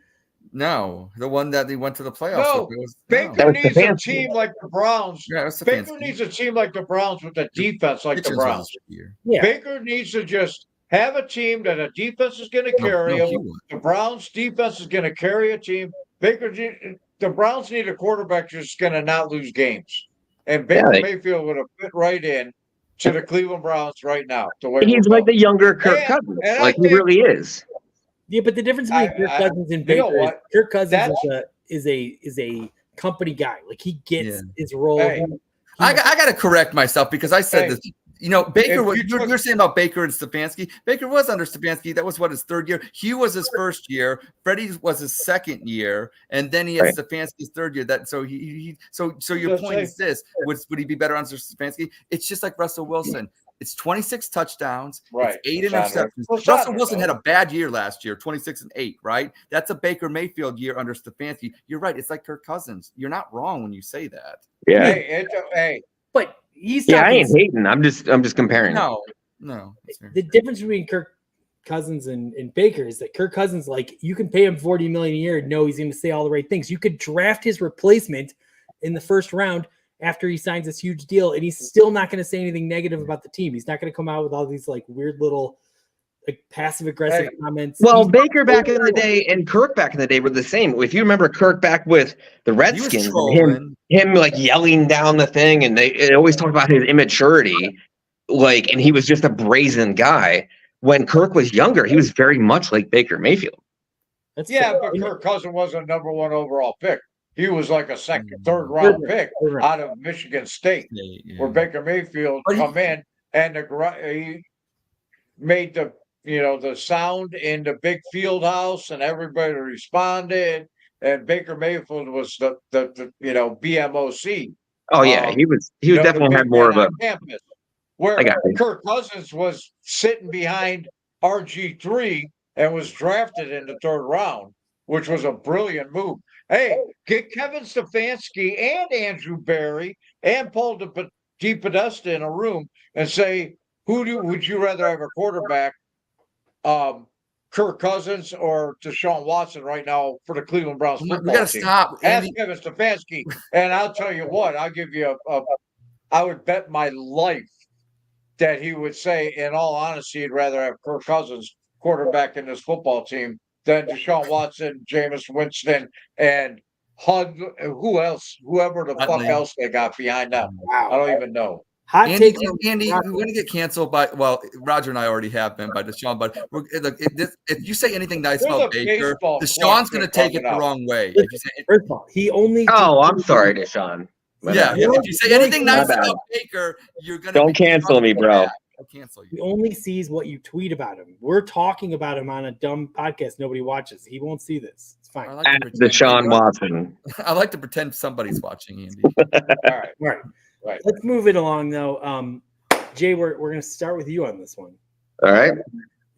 Speaker 2: one that he went to the playoffs.
Speaker 3: Baker needs a team like the Browns.
Speaker 2: Yeah,
Speaker 3: Baker needs a team like the Browns with a defense like the Browns.
Speaker 1: Yeah.
Speaker 3: Baker needs to just have a team that a defense is going to carry him. The Browns defense is going to carry a team. The Browns need a quarterback that's going to not lose games. And Baker Mayfield would have fit right in to the Cleveland Browns right now.
Speaker 4: He's like the younger Kirk Cousins. He really is.
Speaker 1: Yeah, but the difference between Kirk Cousins and Baker is Kirk Cousins is a company guy. Like he gets his role.
Speaker 2: I got to correct myself because I said this. You know, Baker
Speaker 3: If
Speaker 2: was.
Speaker 3: you took-
Speaker 2: You're saying about Baker and Stefanski. Baker was under Stefanski. That was what, his third year. Hugh was his first year. Freddie was his second year, and then he had
Speaker 4: Right.
Speaker 2: Stefanski's third year. That so so your point is this: would he be better under Stefanski? It's just like Russell Wilson. It's 26 touchdowns.
Speaker 3: Right.
Speaker 2: It's 8
Speaker 3: It's on there.
Speaker 2: interceptions.
Speaker 3: Well, it's on
Speaker 2: Russell
Speaker 3: there,
Speaker 2: Wilson
Speaker 3: though.
Speaker 2: had a bad year last year, 26 and 8. Right? That's a Baker Mayfield year under Stefanski. You're right. It's like Kirk Cousins. You're not wrong when you say that.
Speaker 4: Yeah.
Speaker 3: Hey,
Speaker 1: But he's
Speaker 4: Yeah, I
Speaker 1: talking-
Speaker 4: ain't hating. I'm just comparing.
Speaker 2: No.
Speaker 1: the difference between Kirk Cousins and Baker is that Kirk Cousins, like, you can pay him $40 million a year and know he's going to say all the right things. You could draft his replacement in the first round after he signs this huge deal, and he's still not going to say anything negative about the team. He's not going to come out with all these like weird little like passive aggressive comments.
Speaker 4: Well,
Speaker 1: He's-
Speaker 4: Baker back in the day and Kirk back in the day were the same. If you remember Kirk back with the Redskins, and him like yelling down the thing, and they always talk about his immaturity, like, and he was just a brazen guy. When Kirk was younger, he was very much like Baker Mayfield.
Speaker 1: That's
Speaker 3: yeah,
Speaker 1: fair.
Speaker 3: but Kirk Cousins wasn't a #1 overall pick. He was like a second,
Speaker 2: Mm.
Speaker 3: third round
Speaker 1: Third
Speaker 3: pick
Speaker 1: round.
Speaker 3: out of Michigan State, where Baker Mayfield
Speaker 2: But he-
Speaker 3: come in and he made the sound in the big field house, and everybody responded. And Baker Mayfield was the BMOC.
Speaker 4: Oh yeah, he was
Speaker 3: the
Speaker 4: definitely
Speaker 3: big
Speaker 4: had more of
Speaker 3: man
Speaker 4: a.
Speaker 3: on campus. Where
Speaker 4: I got you.
Speaker 3: Kirk Cousins was sitting behind RG3 and was drafted in the third round, which was a brilliant move. Hey, get Kevin Stefanski and Andrew Berry and Paul DePodesta in a room and say, would you rather have a quarterback, Kirk Cousins or Deshaun Watson right now for the Cleveland Browns football
Speaker 2: We got to
Speaker 3: team?
Speaker 2: stop.
Speaker 3: Ask
Speaker 2: Andy,
Speaker 3: Kevin Stefanski, and I'll tell you what, I'll give you I would bet my life that he would say, in all honesty, he'd rather have Kirk Cousins quarterback in this football team than Deshaun Watson, Jameis Winston, and whoever the fuck
Speaker 2: Huntley.
Speaker 3: else they got behind them. I
Speaker 1: Wow.
Speaker 3: don't even know.
Speaker 1: Hot
Speaker 2: Andy,
Speaker 1: take. from
Speaker 2: we're
Speaker 1: Roger.
Speaker 2: going to get canceled by, well, Roger and I already have been by Deshaun, but if you say anything nice
Speaker 3: There's
Speaker 2: about
Speaker 3: a
Speaker 2: Baker,
Speaker 3: baseball
Speaker 2: Deshaun's going to
Speaker 3: question
Speaker 2: take it
Speaker 3: coming
Speaker 2: the
Speaker 3: up.
Speaker 2: wrong way. If you say,
Speaker 1: First of all, he only.
Speaker 4: Oh, I'm sorry, Deshaun. My
Speaker 2: yeah,
Speaker 4: bad.
Speaker 2: if you say anything
Speaker 1: My
Speaker 2: nice
Speaker 4: bad.
Speaker 2: about Baker, you're going to
Speaker 4: Don't cancel me, bro.
Speaker 2: I'll cancel
Speaker 1: He
Speaker 2: you.
Speaker 1: only sees what you tweet about him. We're talking about him on a dumb podcast nobody watches. He won't see this. It's fine.
Speaker 2: I
Speaker 1: All
Speaker 2: like to
Speaker 4: At
Speaker 2: pretend-
Speaker 4: Deshaun Watson.
Speaker 2: I like to pretend somebody's watching, Andy.
Speaker 3: All right.
Speaker 1: right. Let's move it along, though. Jay, we're going to start with you on this one.
Speaker 4: All right.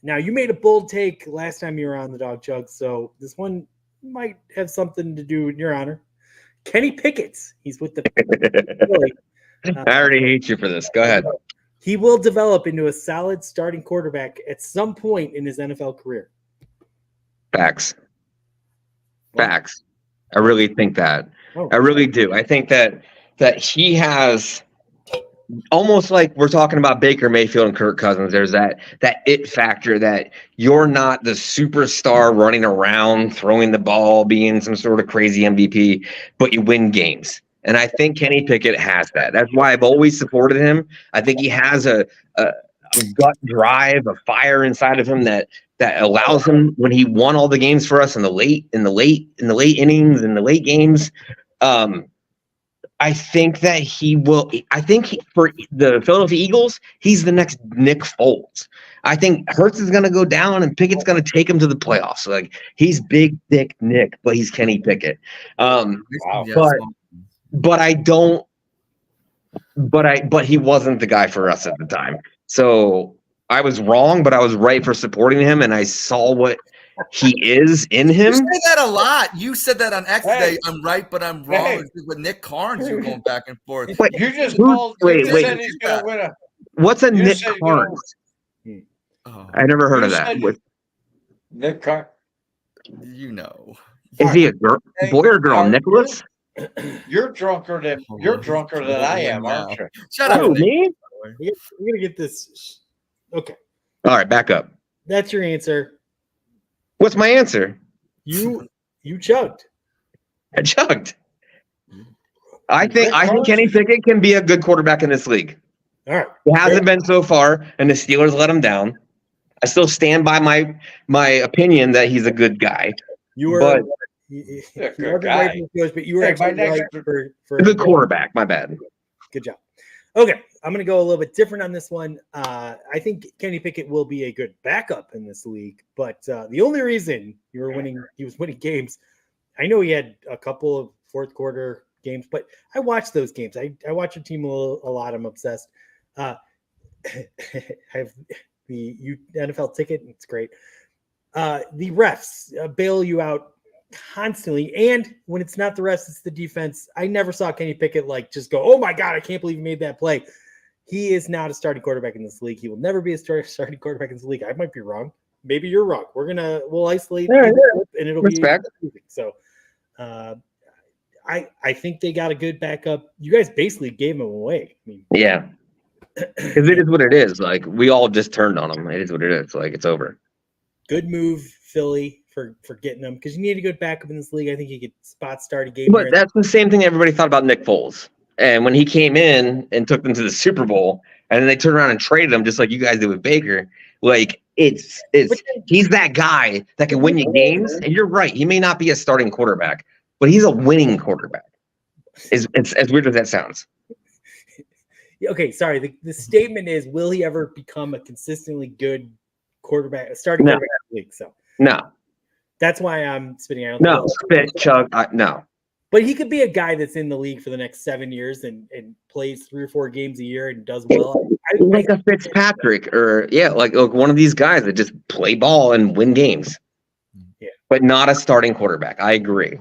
Speaker 1: Now, you made a bold take last time you were on the Dawg Chug, so this one might have something to do in your honor. Kenny Pickett. He's with the Philly.
Speaker 4: I already hate you for this. Go ahead.
Speaker 1: He will develop into a solid starting quarterback at some point in his NFL career.
Speaker 4: Facts. Facts. I really think that.
Speaker 1: Oh.
Speaker 4: I really do. I think that he has almost like we're talking about Baker Mayfield and Kirk Cousins. There's that it factor that you're not the superstar running around, throwing the ball, being some sort of crazy MVP, but you win games. And I think Kenny Pickett has that. That's why I've always supported him. I think he has a gut drive, a fire inside of him that allows him, when he won all the games for us in the late innings, in the late games. I think that he will. I think for the Philadelphia Eagles, he's the next Nick Foles. I think Hurts is going to go down and Pickett's going to take him to the playoffs. Like, he's big, thick Nick, but he's Kenny Pickett. But I don't. But he wasn't the guy for us at the time. So I was wrong, but I was right for supporting him, and I saw what he is in him.
Speaker 2: You say that a lot. You said that on X
Speaker 3: Hey.
Speaker 2: Day. I'm right, but I'm wrong.
Speaker 3: Hey.
Speaker 2: With Nick Carnes, you're going back and forth.
Speaker 4: But
Speaker 3: You just
Speaker 4: Who-
Speaker 3: called. You
Speaker 4: wait,
Speaker 3: just
Speaker 4: wait.
Speaker 3: said he's going to win a.
Speaker 4: what's a
Speaker 3: You
Speaker 4: Nick
Speaker 3: said,
Speaker 4: Carnes?
Speaker 2: Oh,
Speaker 4: I never heard
Speaker 3: You
Speaker 4: of that.
Speaker 3: said-
Speaker 4: What-
Speaker 3: Nick Carr.
Speaker 2: you know.
Speaker 4: Is he a girl,
Speaker 3: Hey,
Speaker 4: boy or girl?
Speaker 3: are you-
Speaker 4: Nicholas?
Speaker 3: You're drunker than I am, aren't you?
Speaker 2: Shut up,
Speaker 4: Who,
Speaker 2: Nick.
Speaker 4: me?
Speaker 1: We're going to get this. Okay.
Speaker 4: All right, back up.
Speaker 1: That's your answer.
Speaker 4: What's my answer?
Speaker 1: You chugged.
Speaker 4: I chugged. I think Kenny Pickett can be a good quarterback in this league.
Speaker 1: All right.
Speaker 4: He hasn't been so far, and the Steelers let him down. I still stand by my opinion that he's a good guy.
Speaker 1: You were.
Speaker 4: But-
Speaker 1: you
Speaker 3: Good
Speaker 1: wasn't
Speaker 3: guy.
Speaker 1: right for the choice, but you were
Speaker 3: Hey,
Speaker 1: actually
Speaker 3: my next-
Speaker 1: right for
Speaker 4: A good quarterback. My bad.
Speaker 1: Good job. Okay. I'm going to go a little bit different on this one. I think Kenny Pickett will be a good backup in this league, but the only reason he was winning games. I know he had a couple of fourth quarter games, but I watch those games. I watch a team a lot. I'm obsessed. I have the NFL ticket. And it's great. The refs bail you out constantly, and when it's not the refs, it's the defense. I never saw Kenny Pickett just go, "Oh my God, I can't believe he made that play." He is not a starting quarterback in this league. He will never be a starting quarterback in this league. I might be wrong. Maybe you're wrong. We'll isolate and it'll
Speaker 4: Respect.
Speaker 1: be so. I think they got a good backup. You guys basically gave him away. I mean,
Speaker 4: Yeah, because it is what it is. Like, we all just turned on him. It is what it is. Like, it's over.
Speaker 1: good move, Philly, for getting him, because you need a good backup in this league. I think he could spot start a game.
Speaker 4: But that's the same thing everybody thought about Nick Foles. And when he came in and took them to the Super Bowl, and then they turned around and traded him, just like you guys did with Baker, like he's that guy that can win you games. And you're right, he may not be a starting quarterback, but he's a winning quarterback. It's as weird as that sounds.
Speaker 1: Okay, sorry. The statement is, will he ever become a consistently good quarterback, a starting quarterback in the league? So
Speaker 4: no,
Speaker 1: that's why I'm spitting out.
Speaker 4: No, spit, chug, no.
Speaker 1: But he could be a guy that's in the league for the next 7 years and plays 3 or 4 games a year and does well.
Speaker 4: Like a Fitzpatrick, or like one of these guys that just play ball and win games.
Speaker 1: Yeah,
Speaker 4: but not a starting quarterback. I agree.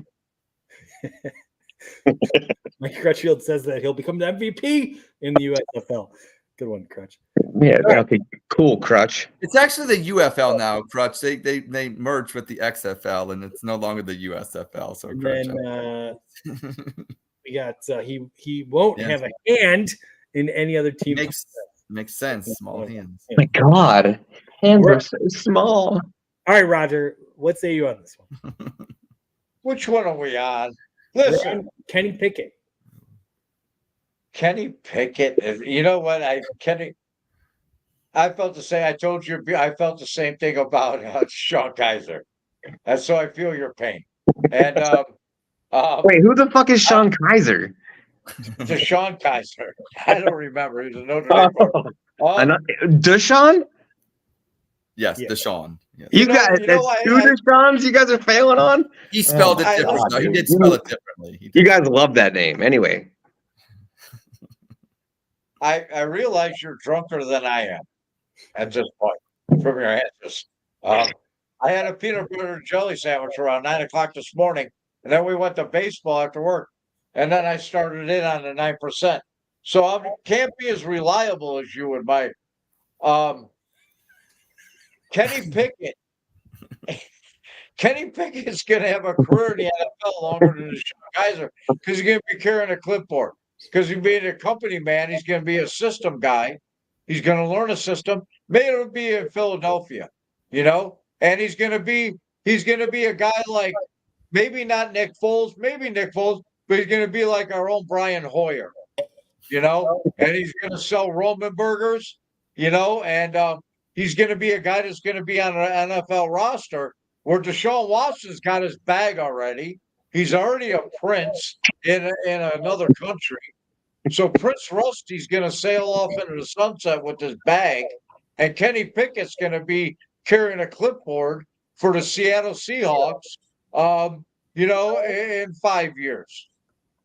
Speaker 1: Mike Crutchfield says that he'll become the MVP in the USFL. Good one, Crutch.
Speaker 4: Yeah, okay, cool, Crutch.
Speaker 2: It's actually the UFL now, Crutch. They merged with the XFL, and it's no longer the USFL. So,
Speaker 1: and then we got he won't have a hand in any other team.
Speaker 2: Makes sense. Small hands.
Speaker 4: My God, hands are so small.
Speaker 1: All right, Roger, what say you on this one?
Speaker 3: Which one are we on? Listen,
Speaker 1: Kenny Pickett.
Speaker 3: Kenny Pickett. You know what? I felt the same. I told you. I felt the same thing about Sean Kaiser, and so I feel your pain. And
Speaker 4: wait, who the fuck is Sean Kaiser?
Speaker 3: Deshaun Kaiser. I don't remember. He's a Notre Dame player.
Speaker 4: Deshaun?
Speaker 2: Yes, Deshaun. Yes.
Speaker 4: You guys, two Deshaun's you guys are failing on?
Speaker 2: He spelled it differently. No, he did spell it differently.
Speaker 4: You guys love that name. Anyway.
Speaker 3: I realize you're drunker than I am at this point from your answers. I had a peanut butter and jelly sandwich around 9 o'clock this morning, and then we went to baseball after work, and then I started in on the 9%. So I can't be as reliable as you and Mike. Kenny Pickett. Kenny Pickett's going to have a career in the NFL longer than Deshaun Kaiser because he's going to be carrying a clipboard. Because he's being a company man, he's going to be a system guy. He's going to learn a system. Maybe it'll be in Philadelphia, and he's going to be a guy like maybe not Nick Foles, but he's going to be like our own Brian Hoyer, and he's going to sell Roman burgers, and he's going to be a guy that's going to be on an NFL roster where Deshaun Watson's got his bag already. He's already a prince in another country. So Prince Rusty's going to sail off into the sunset with his bag, and Kenny Pickett's going to be carrying a clipboard for the Seattle Seahawks, in 5 years.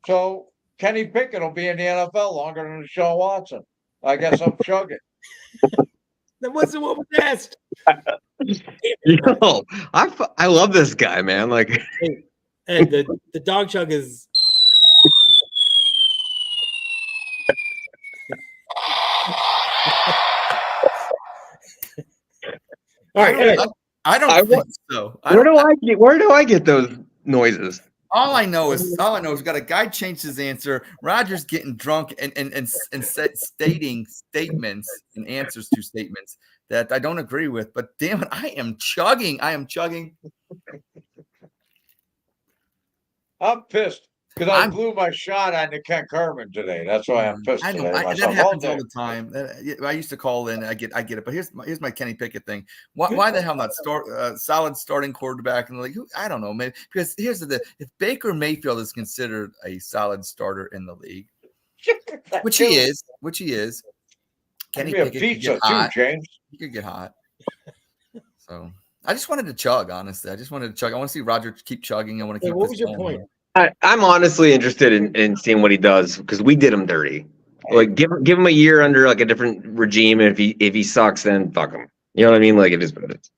Speaker 3: So Kenny Pickett will be in the NFL longer than Deshaun Watson. I guess I'm chugging.
Speaker 1: That wasn't what was asked.
Speaker 4: Yo, I love this guy, man. Like,
Speaker 1: and the Dawg Chug is. All right,
Speaker 2: I don't think so.
Speaker 4: Where do I get those noises?
Speaker 2: All I know is we got a guy changed his answer. Roger's getting drunk and stating statements and answers to statements that I don't agree with. But damn it, I am chugging.
Speaker 3: I'm pissed because I blew my shot on the Ken Carmen today. That's why I'm pissed.
Speaker 2: I know that happens all the time. I used to call in. I get it. But here's my Kenny Pickett thing. Why the hell not solid starting quarterback in the league? I don't know, maybe because here's if Baker Mayfield is considered a solid starter in the league, Which he is. Kenny
Speaker 3: Give me a
Speaker 2: Pickett could
Speaker 3: pizza
Speaker 2: get
Speaker 3: too,
Speaker 2: hot.
Speaker 3: James.
Speaker 2: He could get hot. So I just wanted to chug, honestly. I just wanted to chug. I want to see Roger keep chugging. I want to
Speaker 1: So
Speaker 2: keep
Speaker 1: what
Speaker 2: this
Speaker 1: was your
Speaker 2: going.
Speaker 1: point?
Speaker 4: I'm honestly interested in seeing what he does because we did him dirty. Like give him a year under like a different regime. And if he sucks, then fuck him. You know what I mean? Like it is what it is.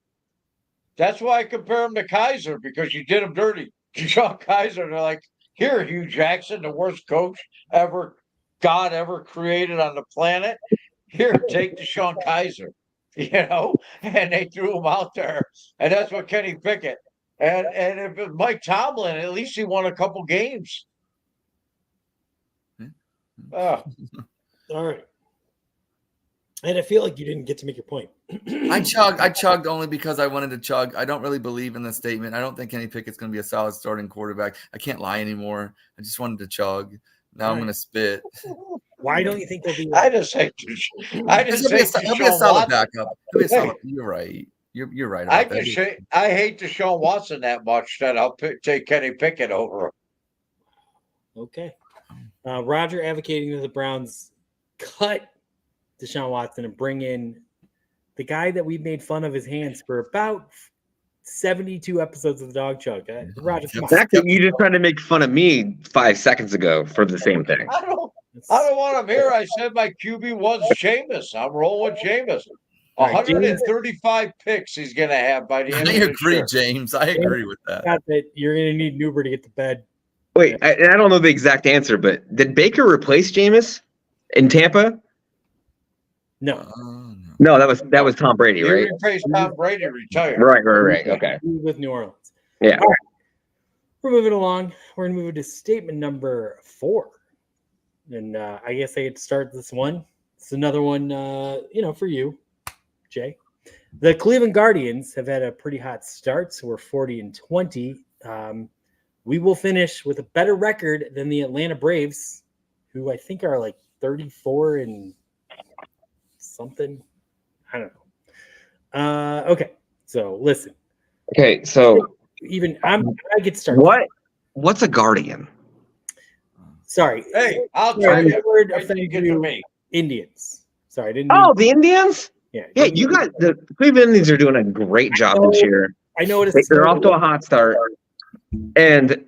Speaker 3: That's why I compare him to Kaiser, because you did him dirty. Sean Kaiser, they're like, here, Hugh Jackson, the worst coach God ever created on the planet. Here, take Deshaun Kaiser, and they threw him out there. And that's what Kenny Pickett. And if it was Mike Tomlin, at least he won a couple games.
Speaker 1: All right. And I feel like you didn't get to make your point.
Speaker 2: I chugged only because I wanted to chug. I don't really believe in the statement. I don't think Kenny Pickett's going to be a solid starting quarterback. I can't lie anymore. I just wanted to chug. Now I'm going to spit.
Speaker 1: Why don't you think they'll be?
Speaker 3: I just hate to.
Speaker 2: He'll be a solid backup. He'll be a solid. You're right. You're right.
Speaker 3: I hate Deshaun Watson that much that I'll take Kenny Pickett over him.
Speaker 1: Okay. Roger advocating that the Browns cut Deshaun Watson and bring in the guy that we've made fun of his hands for about 72 episodes of the Dawg Chug. Roger, come on.
Speaker 4: Actually, you just tried to make fun of me 5 seconds ago for the same thing.
Speaker 3: I don't want him here. I said my QB was Jameis. I'm rolling with Jameis. 135 picks he's going to have by the end of this year.
Speaker 2: James. I agree with that.
Speaker 1: That you're going to need Nuber to get to bed.
Speaker 4: Wait, I don't know the exact answer, but did Baker replace Jameis in Tampa?
Speaker 1: No.
Speaker 4: No, that was Tom Brady, right?
Speaker 3: He replaced Tom Brady, retired.
Speaker 4: Right. Okay.
Speaker 1: With New Orleans.
Speaker 4: Yeah.
Speaker 1: All right. We're moving along. We're going to move to statement number 4. And I guess I get to start this one. It's another one, for you, Jay. The Cleveland Guardians have had a pretty hot start, so we're 40-20. We will finish with a better record than the Atlanta Braves, who I think are like 34 and something. I don't know. Okay, so listen.
Speaker 4: Okay, so
Speaker 1: I get started.
Speaker 4: What's a Guardian?
Speaker 1: Sorry.
Speaker 3: Hey, I'll try
Speaker 1: the word
Speaker 3: to get to me.
Speaker 1: Indians. Sorry, I didn't.
Speaker 4: The Indians? Yeah, you guys. The Cleveland Indians are doing a great job this year.
Speaker 1: I know it is.
Speaker 4: They're off to a hot start, and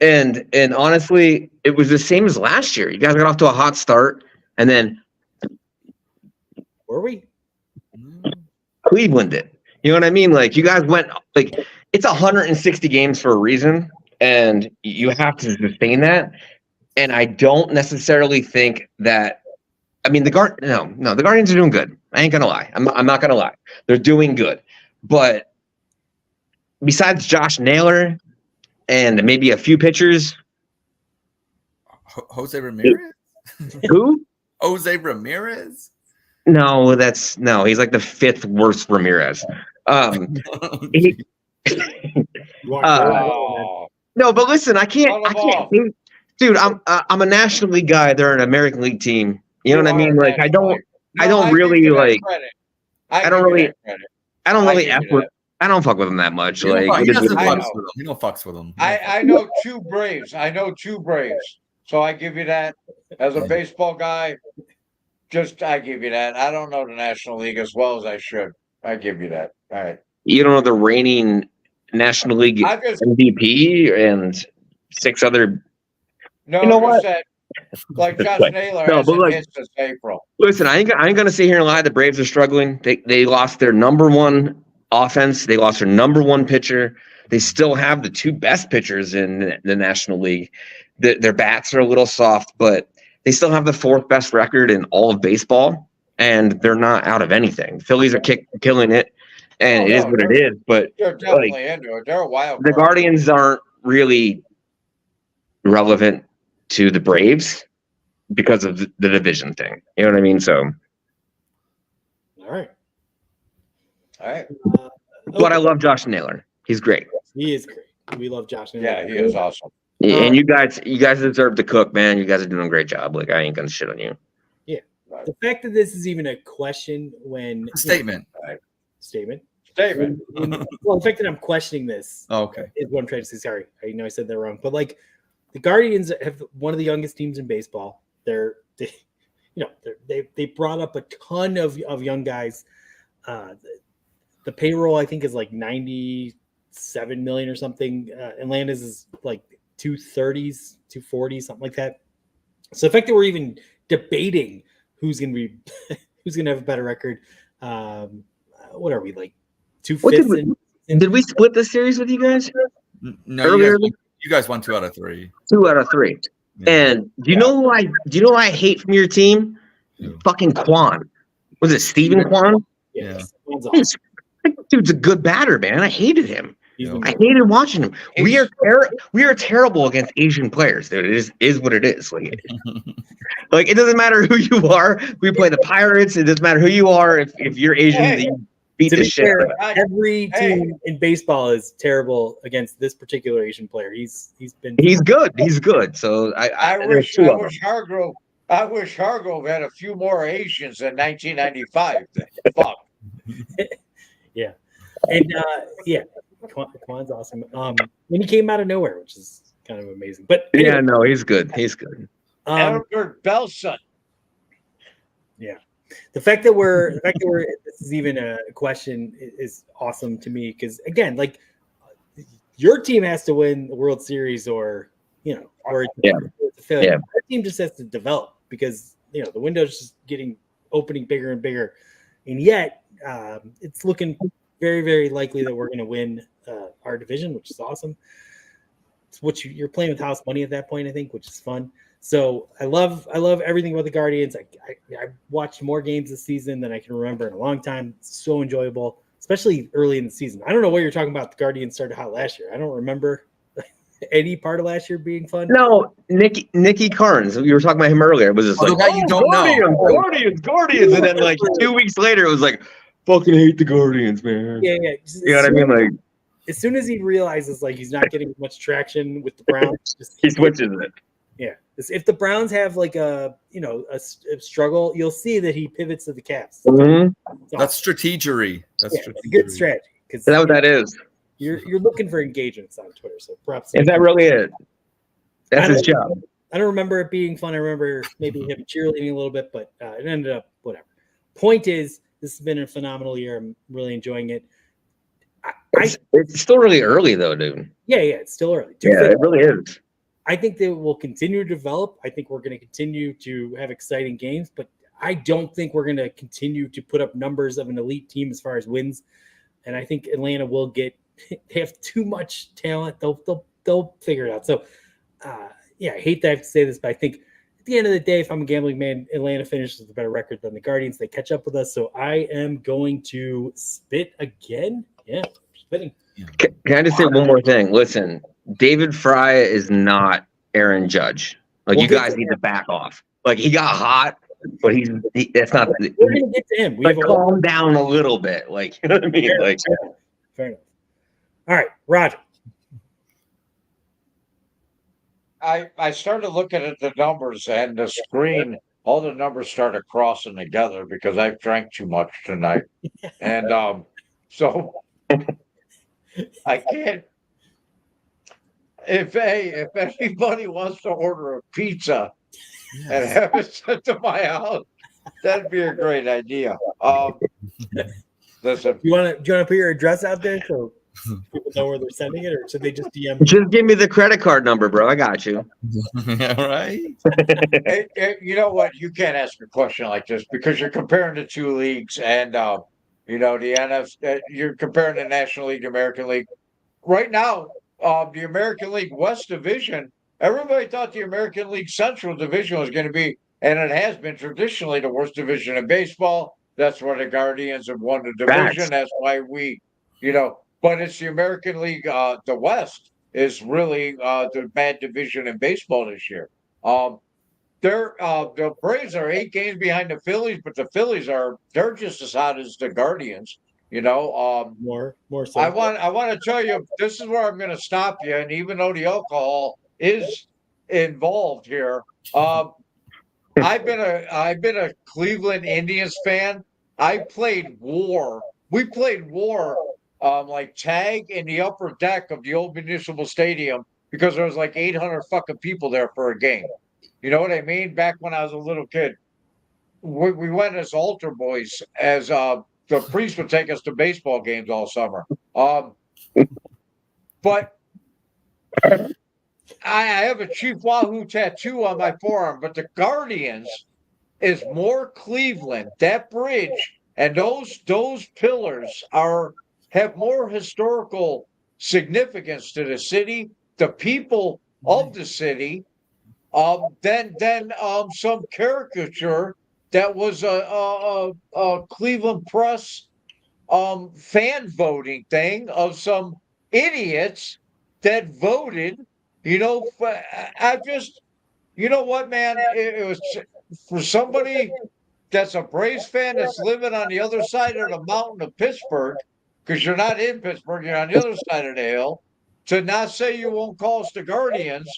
Speaker 4: honestly, it was the same as last year. You guys got off to a hot start, and then
Speaker 1: were we?
Speaker 4: Cleveland did. You know what I mean? Like you guys went like it's 160 games for a reason, and you have to sustain that. And I don't necessarily think that. I mean, the Guardians are doing good. I ain't gonna lie. I'm not gonna lie. They're doing good, but besides Josh Naylor and maybe a few pitchers,
Speaker 2: Jose Ramirez.
Speaker 4: Who?
Speaker 2: Jose Ramirez.
Speaker 4: No, he's like the 5th worst Ramirez. No, but listen, I can't. Dude, I'm a National League guy. They're an American League team. You know what I mean? Like I don't really fuck with them that much.
Speaker 2: He doesn't fucks with them.
Speaker 3: I know 2 Braves. So I give you that as a baseball guy. I give you that. I don't know the National League as well as I should. I give you that. All right.
Speaker 4: You don't know the reigning National League MVP and 6 other.
Speaker 3: No,
Speaker 4: you know what?
Speaker 3: Like Josh Naylor hasn't hit since April.
Speaker 4: Listen, I ain't gonna sit here and lie. The Braves are struggling. They lost their number 1 offense. They lost their number 1 pitcher. They still have the 2 best pitchers in the National League. Their bats are a little soft, but they still have the 4th best record in all of baseball, and they're not out of anything. Phillies are killing it, and it is what it is. But
Speaker 3: they're definitely into it. They're a wild card.
Speaker 4: The Guardians aren't really relevant to the Braves because of the division thing. You know what I mean? So,
Speaker 1: all right.
Speaker 4: But I love Josh Naylor. He's great.
Speaker 1: He is great. We love Josh Naylor.
Speaker 3: Yeah, he is awesome.
Speaker 4: And you guys deserve to cook, man. You guys are doing a great job. Like I ain't gonna shit on you.
Speaker 1: Yeah. The fact that this is even a question when
Speaker 2: statement.
Speaker 1: Statement.
Speaker 3: Well,
Speaker 1: the fact that I'm questioning this.
Speaker 2: Okay.
Speaker 1: Is what I'm trying to say. Sorry, I know I said that wrong. But like the Guardians have one of the youngest teams in baseball. they brought up a ton of young guys. The payroll I think is like 97 million or something. Atlanta's is like 230s, 240, something like that. So the fact that we're even debating who's going to be who's going to have a better record, what are we like 2/5?
Speaker 4: Did we split the series with you guys?
Speaker 2: No,
Speaker 4: Earlier?
Speaker 2: you guys won 2 out of 3.
Speaker 4: 2 out of 3.
Speaker 2: Yeah.
Speaker 4: And do you know who I hate from your team?
Speaker 2: Who?
Speaker 4: Fucking Quan. Was it Steven Quan?
Speaker 2: Yeah.
Speaker 1: One's awesome.
Speaker 4: That dude's a good batter, man. I hated him.
Speaker 1: He's
Speaker 2: Yeah.
Speaker 1: the
Speaker 4: I
Speaker 1: best.
Speaker 4: hated watching him. We are terrible against Asian players, dude. It is what it is. Like it doesn't matter who you are. We play the Pirates. It doesn't matter who you are. If you're Asian,
Speaker 3: Hey,
Speaker 4: you beat
Speaker 1: To
Speaker 4: the
Speaker 1: be
Speaker 4: shit.
Speaker 1: fair,
Speaker 4: out of
Speaker 1: every team in baseball is terrible against this particular Asian player. He's been
Speaker 4: He's good. He's good. So
Speaker 3: I
Speaker 4: there's
Speaker 3: wish
Speaker 4: 2 of them.
Speaker 3: Hargrove had a few more Asians in 1995. Fuck.
Speaker 1: yeah, and Quan's awesome. When he came out of nowhere, which is kind of amazing. But
Speaker 4: Yeah, no, he's good. He's good.
Speaker 3: Albert Belson.
Speaker 1: the fact that we're this is even a question is awesome to me because again, like your team has to win the World Series or or
Speaker 4: Yeah.
Speaker 1: it's a failure.
Speaker 4: Yeah.
Speaker 1: Our team just has to develop because the window's just opening bigger and bigger, and yet it's looking very, very likely that we're going to win our division, which is awesome. It's what you're playing with house money at that point, I think, which is fun. So I love everything about the Guardians. I watched more games this season than I can remember in a long time. It's so enjoyable, especially early in the season. I don't know what you're talking about. The Guardians started hot last year. I don't remember any part of last year being fun.
Speaker 4: No, Nicky Carnes. We were talking about him earlier. It was just
Speaker 2: Oh, the guy you don't know.
Speaker 4: Guardians, and then like 2 weeks later, it was like, fucking hate the Guardians, man.
Speaker 1: Yeah.
Speaker 4: You know what I mean? Like
Speaker 1: As soon as he realizes like he's not getting much traction with the Browns,
Speaker 4: he switches it.
Speaker 1: Yeah, if the Browns have like a struggle, you'll see that he pivots to the Cavs.
Speaker 4: Mhm.
Speaker 2: That's strategery. That's
Speaker 1: It's a good strategy because
Speaker 4: Is that what that is?
Speaker 1: you're looking for engagements on Twitter. So props.
Speaker 4: Is that really it? That's his job.
Speaker 1: I don't remember it being fun. I remember maybe him cheerleading a little bit, but it ended up whatever. Point is, this has been a phenomenal year. I'm really enjoying it.
Speaker 4: It's still really early though, dude.
Speaker 1: Yeah, it's still early.
Speaker 4: Yeah, it really is.
Speaker 1: I think they will continue to develop. I think we're going to continue to have exciting games, but I don't think we're going to continue to put up numbers of an elite team as far as wins. And I think Atlanta will get. They have too much talent. They'll figure it out. So, I hate that I have to say this, but I think at the end of the day, if I'm a gambling man, Atlanta finishes with a better record than the Guardians. They catch up with us. So I am going to spit again. Yeah, spitting.
Speaker 4: Can I just say one more thing? Listen, David Fry is not Aaron Judge. Like you guys need to back off. Like he got hot, but that's not.
Speaker 1: We're gonna get to him. We have
Speaker 4: calm down a little bit. Like you know what I mean?
Speaker 1: Fair enough. All right, Roger.
Speaker 3: I started looking at the numbers and the screen. All the numbers started crossing together because I've drank too much tonight, and so I can't. If anybody wants to order a pizza and have it sent to my house, that'd be a great idea. Listen,
Speaker 1: Do you want to put your address out there so people know where they're sending it, or should they just DM you?
Speaker 4: Just give me the credit card number, bro. I got you.
Speaker 2: All right.
Speaker 3: you know what? You can't ask a question like this because you're comparing the two leagues, and the NFC. You're comparing the National League, American League. Right now, the American League West Division. Everybody thought the American League Central Division was going to be, and it has been traditionally the worst division in baseball. That's why the Guardians have won the division.
Speaker 4: Facts.
Speaker 3: That's why but it's the American League. The West is really the bad division in baseball this year. The Braves are 8 games behind the Phillies, but the Phillies they're just as hot as the Guardians.
Speaker 1: More so.
Speaker 3: I want to tell you, this is where I'm going to stop you. And even though the alcohol is involved here, I've been a Cleveland Indians fan. I played war. We played war, like tag in the upper deck of the old municipal stadium because there was like 800 fucking people there for a game. You know what I mean? Back when I was a little kid, we went as altar boys, as the priest would take us to baseball games all summer. But I have a Chief Wahoo tattoo on my forearm, but the Guardians is more Cleveland. That bridge and those pillars have more historical significance to the city, the people of the city, than some caricature that was a Cleveland Press fan voting thing of some idiots that voted. I just, you know what, man? It was for somebody that's a Braves fan that's living on the other side of the mountain of Pittsburgh, because you're not in Pittsburgh, you're on the other side of the hill, to not say you won't call us the Guardians.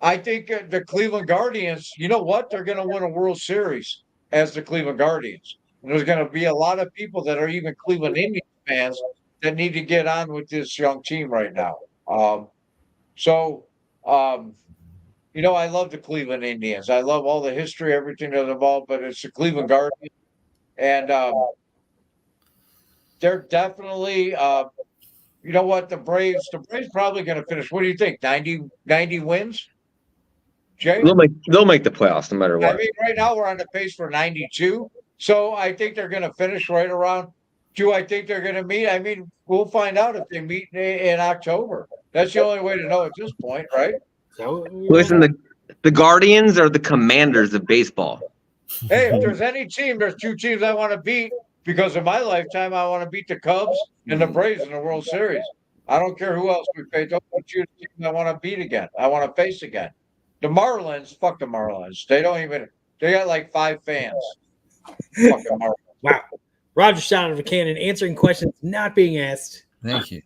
Speaker 3: I think the Cleveland Guardians, you know what? They're going to win a World Series as the Cleveland Guardians. And there's going to be a lot of people that are even Cleveland Indians fans that need to get on with this young team right now. So, I love the Cleveland Indians. I love all the history, everything that's involved, but it's the Cleveland Guardians. And they're definitely, you know what, the Braves probably going to finish. What do you think? 90 wins? Jay?
Speaker 4: They'll make the playoffs no matter what.
Speaker 3: I mean, right now we're on the pace for 92. So I think they're going to finish right around. Do I think they're going to meet? I mean, we'll find out if they meet in October. That's the only way to know at this point, right?
Speaker 4: Listen, the Guardians are the Commanders of baseball.
Speaker 3: Hey, if there's any team, there's two teams I want to beat because in my lifetime, I want to beat the Cubs and the Braves in the World Series. I don't care who else we face. Those are the two teams I want to beat again. I want to face again. The Marlins, fuck the Marlins. They got like 5 fans. Fuck the Marlins.
Speaker 1: Wow. Roger shot out of a cannon, answering questions not being asked.
Speaker 2: Thank you.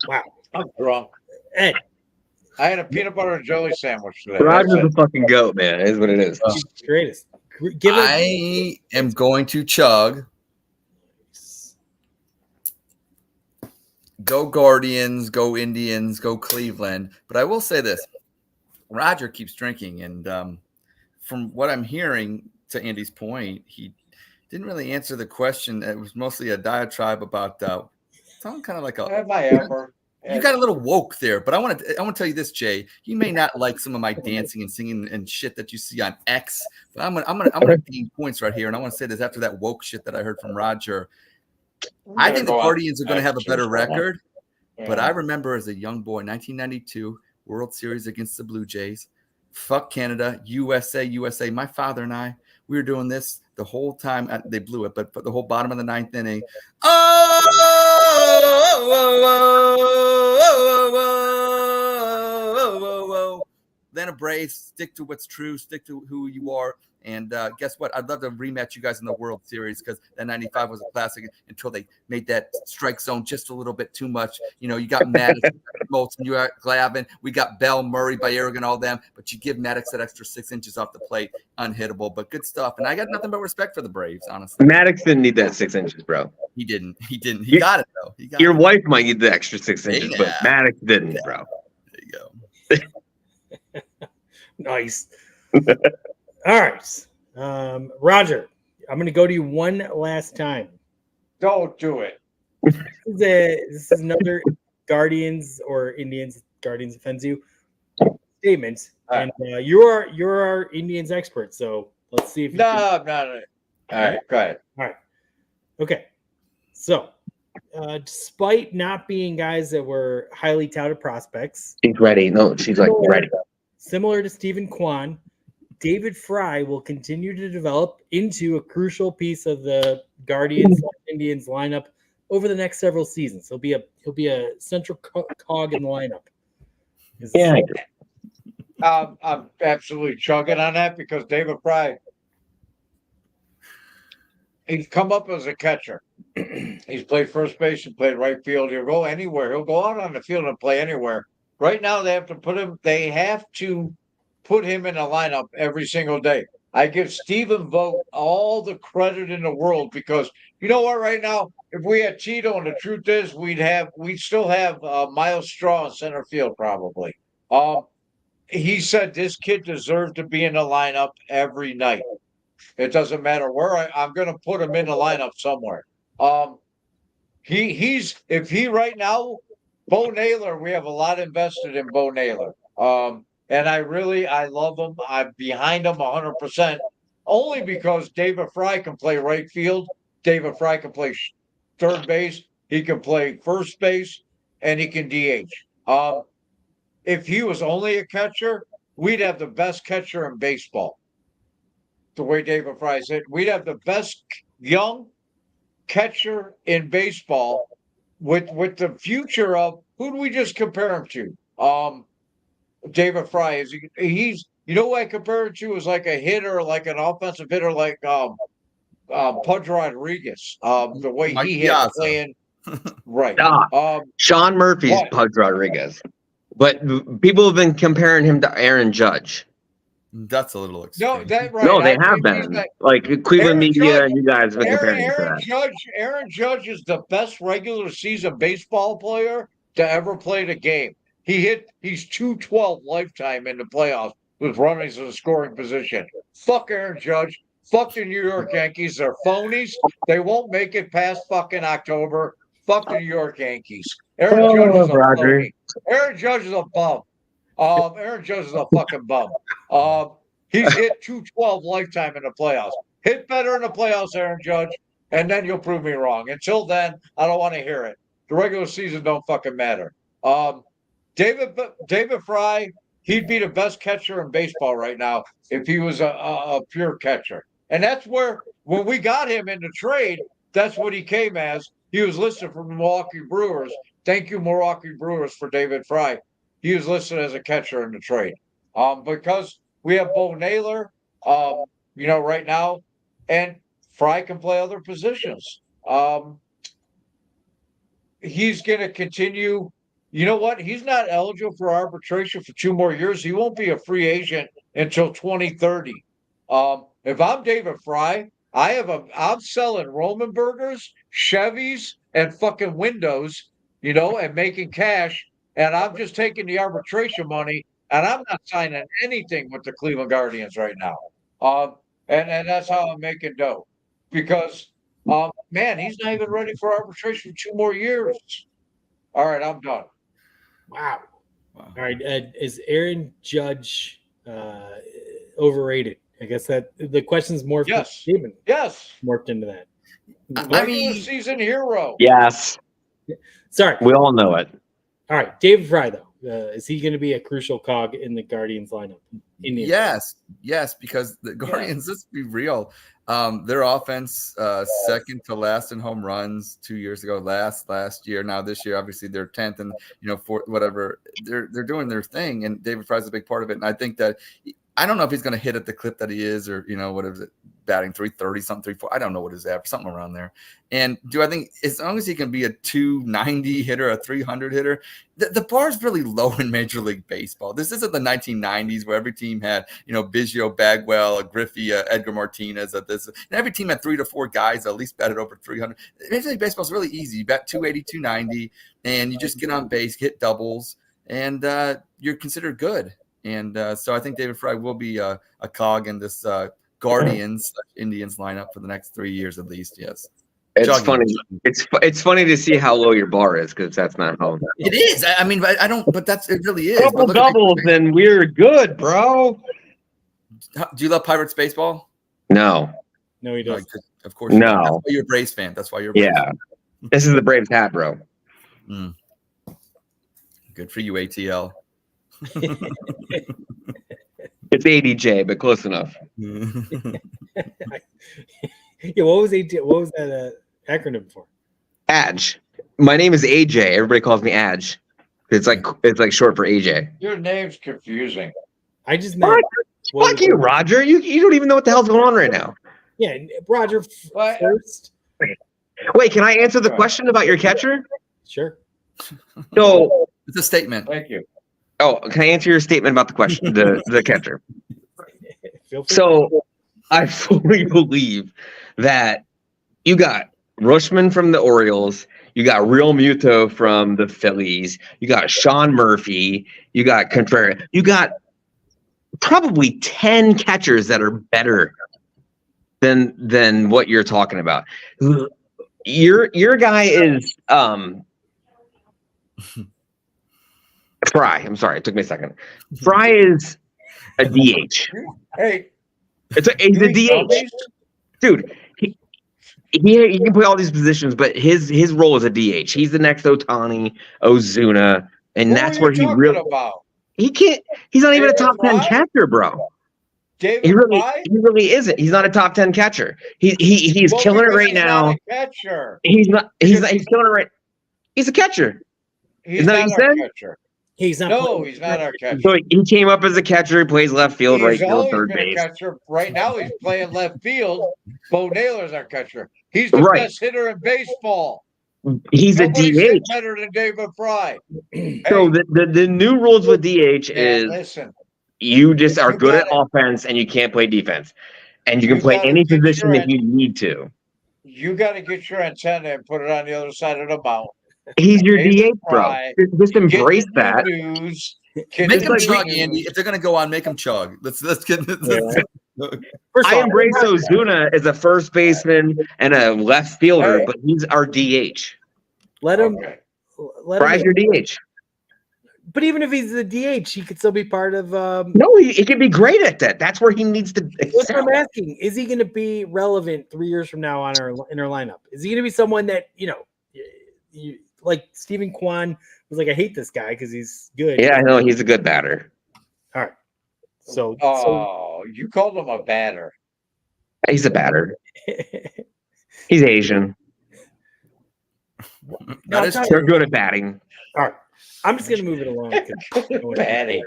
Speaker 1: Wow.
Speaker 3: I'm drunk.
Speaker 1: Ed.
Speaker 3: I had a peanut butter and jelly sandwich today.
Speaker 4: Roger's a fucking goat, man. It is what it is.
Speaker 1: He's the greatest.
Speaker 2: I am going to chug. Go Guardians, go Indians, go Cleveland. But I will say this. Roger keeps drinking. And from what I'm hearing, to Andy's point, he didn't really answer the question. It was mostly a diatribe about sounding kind of like you got a little woke there, but I want to tell you this, Jay. You may not like some of my dancing and singing and shit that you see on X, but I'm gonna gain points right here, and I want to say this after that woke shit that I heard from Roger. I think the Guardians are going to have a better record, but I remember as a young boy, 1992 World Series against the Blue Jays. Fuck Canada, USA. My father and I, we were doing this the whole time. They blew it, but the whole bottom of the 9th inning. Then a Braves, stick to what's true, stick to who you are. And guess what? I'd love to rematch you guys in the World Series because that 95 was a classic until they made that strike zone just a little bit too much. You got Maddox, Moulton, you got Glavine, we got Bell, Murray, Baerga, all them. But you give Maddox that extra 6 inches off the plate, unhittable, but good stuff. And I got nothing but respect for the Braves, honestly.
Speaker 4: Maddox didn't need that 6 inches, bro.
Speaker 2: He didn't. He got it, though.
Speaker 4: Your wife might need the extra 6 inches, but Maddox didn't, bro.
Speaker 2: There you go.
Speaker 1: Nice. All right. Roger, I'm going to go to you one last time.
Speaker 3: Don't do it.
Speaker 1: This is another Guardians or Indians, Guardians offends you statement. And you're our Indians expert, so let's see if you
Speaker 3: No. All right, go ahead.
Speaker 1: All right. Okay. So, despite not being guys that were highly touted prospects.
Speaker 4: She's ready. No, she's like ready.
Speaker 1: Similar to Stephen Kwan, David Fry will continue to develop into a crucial piece of the Guardians Indians lineup over the next several seasons. He'll be a central cog in the lineup.
Speaker 4: Yeah,
Speaker 3: I'm absolutely chugging on that because David Fry, he's come up as a catcher. He's played first base and played right field. He'll go anywhere. He'll go out on the field and play anywhere. Right now, they have to put him in a lineup every single day. I give Stephen Vogt all the credit in the world because you know what? Right now, if we had Tito, and the truth is, we'd still have Miles Straw in center field probably. he said this kid deserved to be in the lineup every night. It doesn't matter where I'm going to put him in the lineup somewhere. If he right now, Bo Naylor, we have a lot invested in Bo Naylor. And I love him. I'm behind him 100%. Only because David Fry can play right field. David Fry can play third base. He can play first base, and he can DH. If he was only a catcher, we'd have the best catcher in baseball. The way David Fry said, we'd have the best young catcher in baseball with the future of who do we just compare him to? David Fry is he's you know what I compare him to is like a hitter, like an offensive hitter, like Pudge Rodriguez. The way
Speaker 2: Mike
Speaker 3: he hit
Speaker 2: Piazza.
Speaker 3: playing, right?
Speaker 4: Sean Murphy's
Speaker 3: what?
Speaker 4: Pudge Rodriguez, but people have been comparing him to Aaron Judge.
Speaker 2: That's a little extreme.
Speaker 3: No, that right.
Speaker 4: No, they
Speaker 3: I
Speaker 4: have
Speaker 3: think
Speaker 4: been.
Speaker 3: he's
Speaker 4: Like Cleveland
Speaker 3: Aaron
Speaker 4: media
Speaker 3: Judge-
Speaker 4: and you guys have been comparing him to that.
Speaker 3: Aaron Judge is the best regular season baseball player to ever play the game. He's 212 lifetime in the playoffs with runners in the scoring position. Fuck Aaron Judge. Fuck the New York Yankees. They're phonies. They won't make it past fucking October. Fuck the New York Yankees. Aaron Judge is a
Speaker 4: Roger.
Speaker 3: phony. Aaron Judge is a bum. Aaron Judge is a fucking bum. He's hit 212 lifetime in the playoffs. Hit better in the playoffs, Aaron Judge, and then you'll prove me wrong. Until then, I don't want to hear it. The regular season don't fucking matter. David Fry, he'd be the best catcher in baseball right now if he was a pure catcher. And that's where, when we got him in the trade, that's what he came as. He was listed for Milwaukee Brewers. Thank you, Milwaukee Brewers, for David Fry. He was listed as a catcher in the trade. Because we have Bo Naylor, right now, and Fry can play other positions. He's going to continue. You know what? He's not eligible for arbitration for 2 more years. He won't be a free agent until 2030. If I'm David Fry, I'm selling Roman burgers, Chevys, and fucking windows, and making cash. And I'm just taking the arbitration money, and I'm not signing anything with the Cleveland Guardians right now. And that's how I'm making dough. Because, man, he's not even ready for arbitration for 2 more years. All right, I'm done.
Speaker 1: Wow. All right. Is Aaron Judge overrated? I guess that the question's morphed.
Speaker 3: Yes.
Speaker 1: Steven
Speaker 3: Yes.
Speaker 1: morphed into that.
Speaker 3: Regular season hero.
Speaker 4: Yes,
Speaker 1: Sorry.
Speaker 4: we all know it.
Speaker 1: All right. David Fry, though. Is he going to be a crucial cog in the Guardians lineup?
Speaker 2: Yes, because the Guardians, let's be real. Their offense, second to last in home runs 2 years ago, last year. Now this year, obviously they're 10th, and for whatever they're doing their thing, and David Fry's a big part of it. And I think that I don't know if he's going to hit at the clip that he is, or what is it, batting 330 something, 340. I don't know what his average, something around there. And do I think as long as he can be a 290 hitter, a 300 hitter, the bar is really low in Major League Baseball. This isn't the 1990s where every team had Biggio, Bagwell, Griffey, Edgar Martinez. And every team had 3 to 4 guys that at least batted over 300. Major League Baseball is really easy. You bat 280, 290, and you just get on base, hit doubles, and you're considered good. And so I think David Fry will be a cog in this Guardians Indians lineup for the next 3 years at least. Yes,
Speaker 4: It's funny. It's funny to see how low your bar is, because that's not how
Speaker 2: it is. I mean, I don't. But it really is.
Speaker 4: Double doubles, and we're good, bro.
Speaker 2: Do you love Pirates baseball?
Speaker 4: No,
Speaker 1: he doesn't.
Speaker 2: Of course.
Speaker 4: No.
Speaker 2: That's why you're a Braves fan. That's why you're. A Braves fan.
Speaker 4: This is the Braves hat, bro.
Speaker 2: Good for you, ATL.
Speaker 4: It's ADJ, but close enough.
Speaker 1: Yeah, what was that acronym for?
Speaker 4: AJ. My name is AJ. Everybody calls me AJ. It's like short for AJ.
Speaker 3: Your name's confusing.
Speaker 1: I just meant.
Speaker 4: Fuck you, Roger. You don't even know what the hell's going on right now.
Speaker 1: Yeah, Roger first.
Speaker 4: Wait, can I answer the question about your catcher?
Speaker 1: Sure.
Speaker 4: So
Speaker 2: it's a statement.
Speaker 3: Thank you.
Speaker 4: Oh, can I answer your statement about the question, the catcher?
Speaker 1: Feel free.
Speaker 4: So I fully believe that you got Rushman from the Orioles, you got Real Muto from the Phillies, you got Sean Murphy, you got Contreras, you got probably 10 catchers that are better than what you're talking about. Your guy is Fry. I'm sorry, it took me a second. Fry is a DH.
Speaker 3: Hey,
Speaker 4: He's a DH, dude. He can play all these positions, but his role is a DH. He's the next Ohtani, Ozuna, and that's where he really
Speaker 3: about.
Speaker 4: he can't. He's not even a
Speaker 3: David
Speaker 4: top 10
Speaker 3: Fry?
Speaker 4: catcher, bro.
Speaker 3: David
Speaker 4: He
Speaker 3: Fry?
Speaker 4: really isn't. He's not a top 10 catcher. He's
Speaker 3: Well,
Speaker 4: killing it
Speaker 3: because
Speaker 4: right
Speaker 3: he's
Speaker 4: now.
Speaker 3: not a catcher.
Speaker 4: He's killing it right. He's a catcher.
Speaker 3: He's
Speaker 4: Isn't that
Speaker 3: not
Speaker 4: what you
Speaker 3: our
Speaker 4: said?
Speaker 3: catcher.
Speaker 1: He's not.
Speaker 3: No, he's not our catcher.
Speaker 4: So he came up as a catcher. He plays left field, right
Speaker 3: He's
Speaker 4: field,
Speaker 3: always
Speaker 4: third
Speaker 3: been
Speaker 4: base.
Speaker 3: a catcher. Right now, he's playing left field. Bo Naylor's our catcher. He's the
Speaker 4: Right.
Speaker 3: best hitter in baseball.
Speaker 4: He's
Speaker 3: Nobody's
Speaker 4: a
Speaker 3: hit
Speaker 4: DH.
Speaker 3: better than David Fry.
Speaker 4: So the new rules with DH
Speaker 3: Man,
Speaker 4: is
Speaker 3: listen,
Speaker 4: you just are
Speaker 3: You
Speaker 4: good at
Speaker 3: gotta-
Speaker 4: offense and you can't play defense, and you can
Speaker 3: You
Speaker 4: play
Speaker 3: gotta
Speaker 4: any
Speaker 3: get
Speaker 4: position
Speaker 3: your
Speaker 4: if you need to.
Speaker 3: you got to get your antenna and put it on the other side of the mountain.
Speaker 4: He's your
Speaker 3: David
Speaker 4: DH, bro.
Speaker 3: Fry,
Speaker 4: Just embrace
Speaker 3: Get
Speaker 4: that.
Speaker 3: the news. Get
Speaker 2: Make
Speaker 3: the
Speaker 2: them
Speaker 3: news.
Speaker 2: chug, Andy. If they're gonna go on, make them chug. Let's get.
Speaker 1: First
Speaker 4: I
Speaker 1: of all,
Speaker 4: embrace Ozuna as a first baseman and a left fielder,
Speaker 3: Hey.
Speaker 4: but he's our DH.
Speaker 1: let him.
Speaker 3: Okay.
Speaker 1: Let
Speaker 4: Fry's
Speaker 1: him.
Speaker 4: your DH.
Speaker 1: But even if he's the DH, he could still be part of.
Speaker 4: No, he can be great at that. That's where he needs to
Speaker 1: That's what
Speaker 4: excel.
Speaker 1: I'm asking. Is he going to be relevant 3 years from now in our lineup? Is he going to be someone that you like? Stephen Kwan was like, I hate this guy because he's good.
Speaker 4: Yeah, I know he's a good batter.
Speaker 1: All right. So
Speaker 3: Oh, you called him a batter.
Speaker 4: He's a batter. He's Asian.
Speaker 2: That is
Speaker 4: They're good at batting.
Speaker 1: all right. I'm just gonna move it along.
Speaker 3: Batting.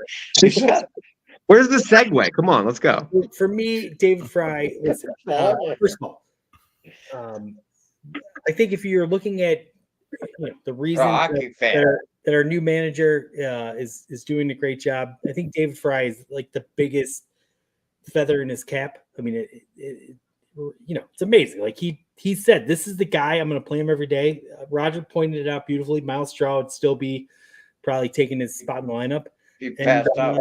Speaker 4: Where's the segue? Come on, let's go.
Speaker 1: For me, David Fry. Listen, first of all, I think if you're looking at the reason
Speaker 3: Hockey fan.
Speaker 1: that our new manager is doing a great job, I think David Fry is like the biggest feather in his cap. I mean, it's amazing. Like he said, this is the guy. I'm going to play him every day. Roger pointed it out beautifully. Miles Straw would still be probably taking his spot in the lineup.
Speaker 3: He
Speaker 1: And
Speaker 3: passed out.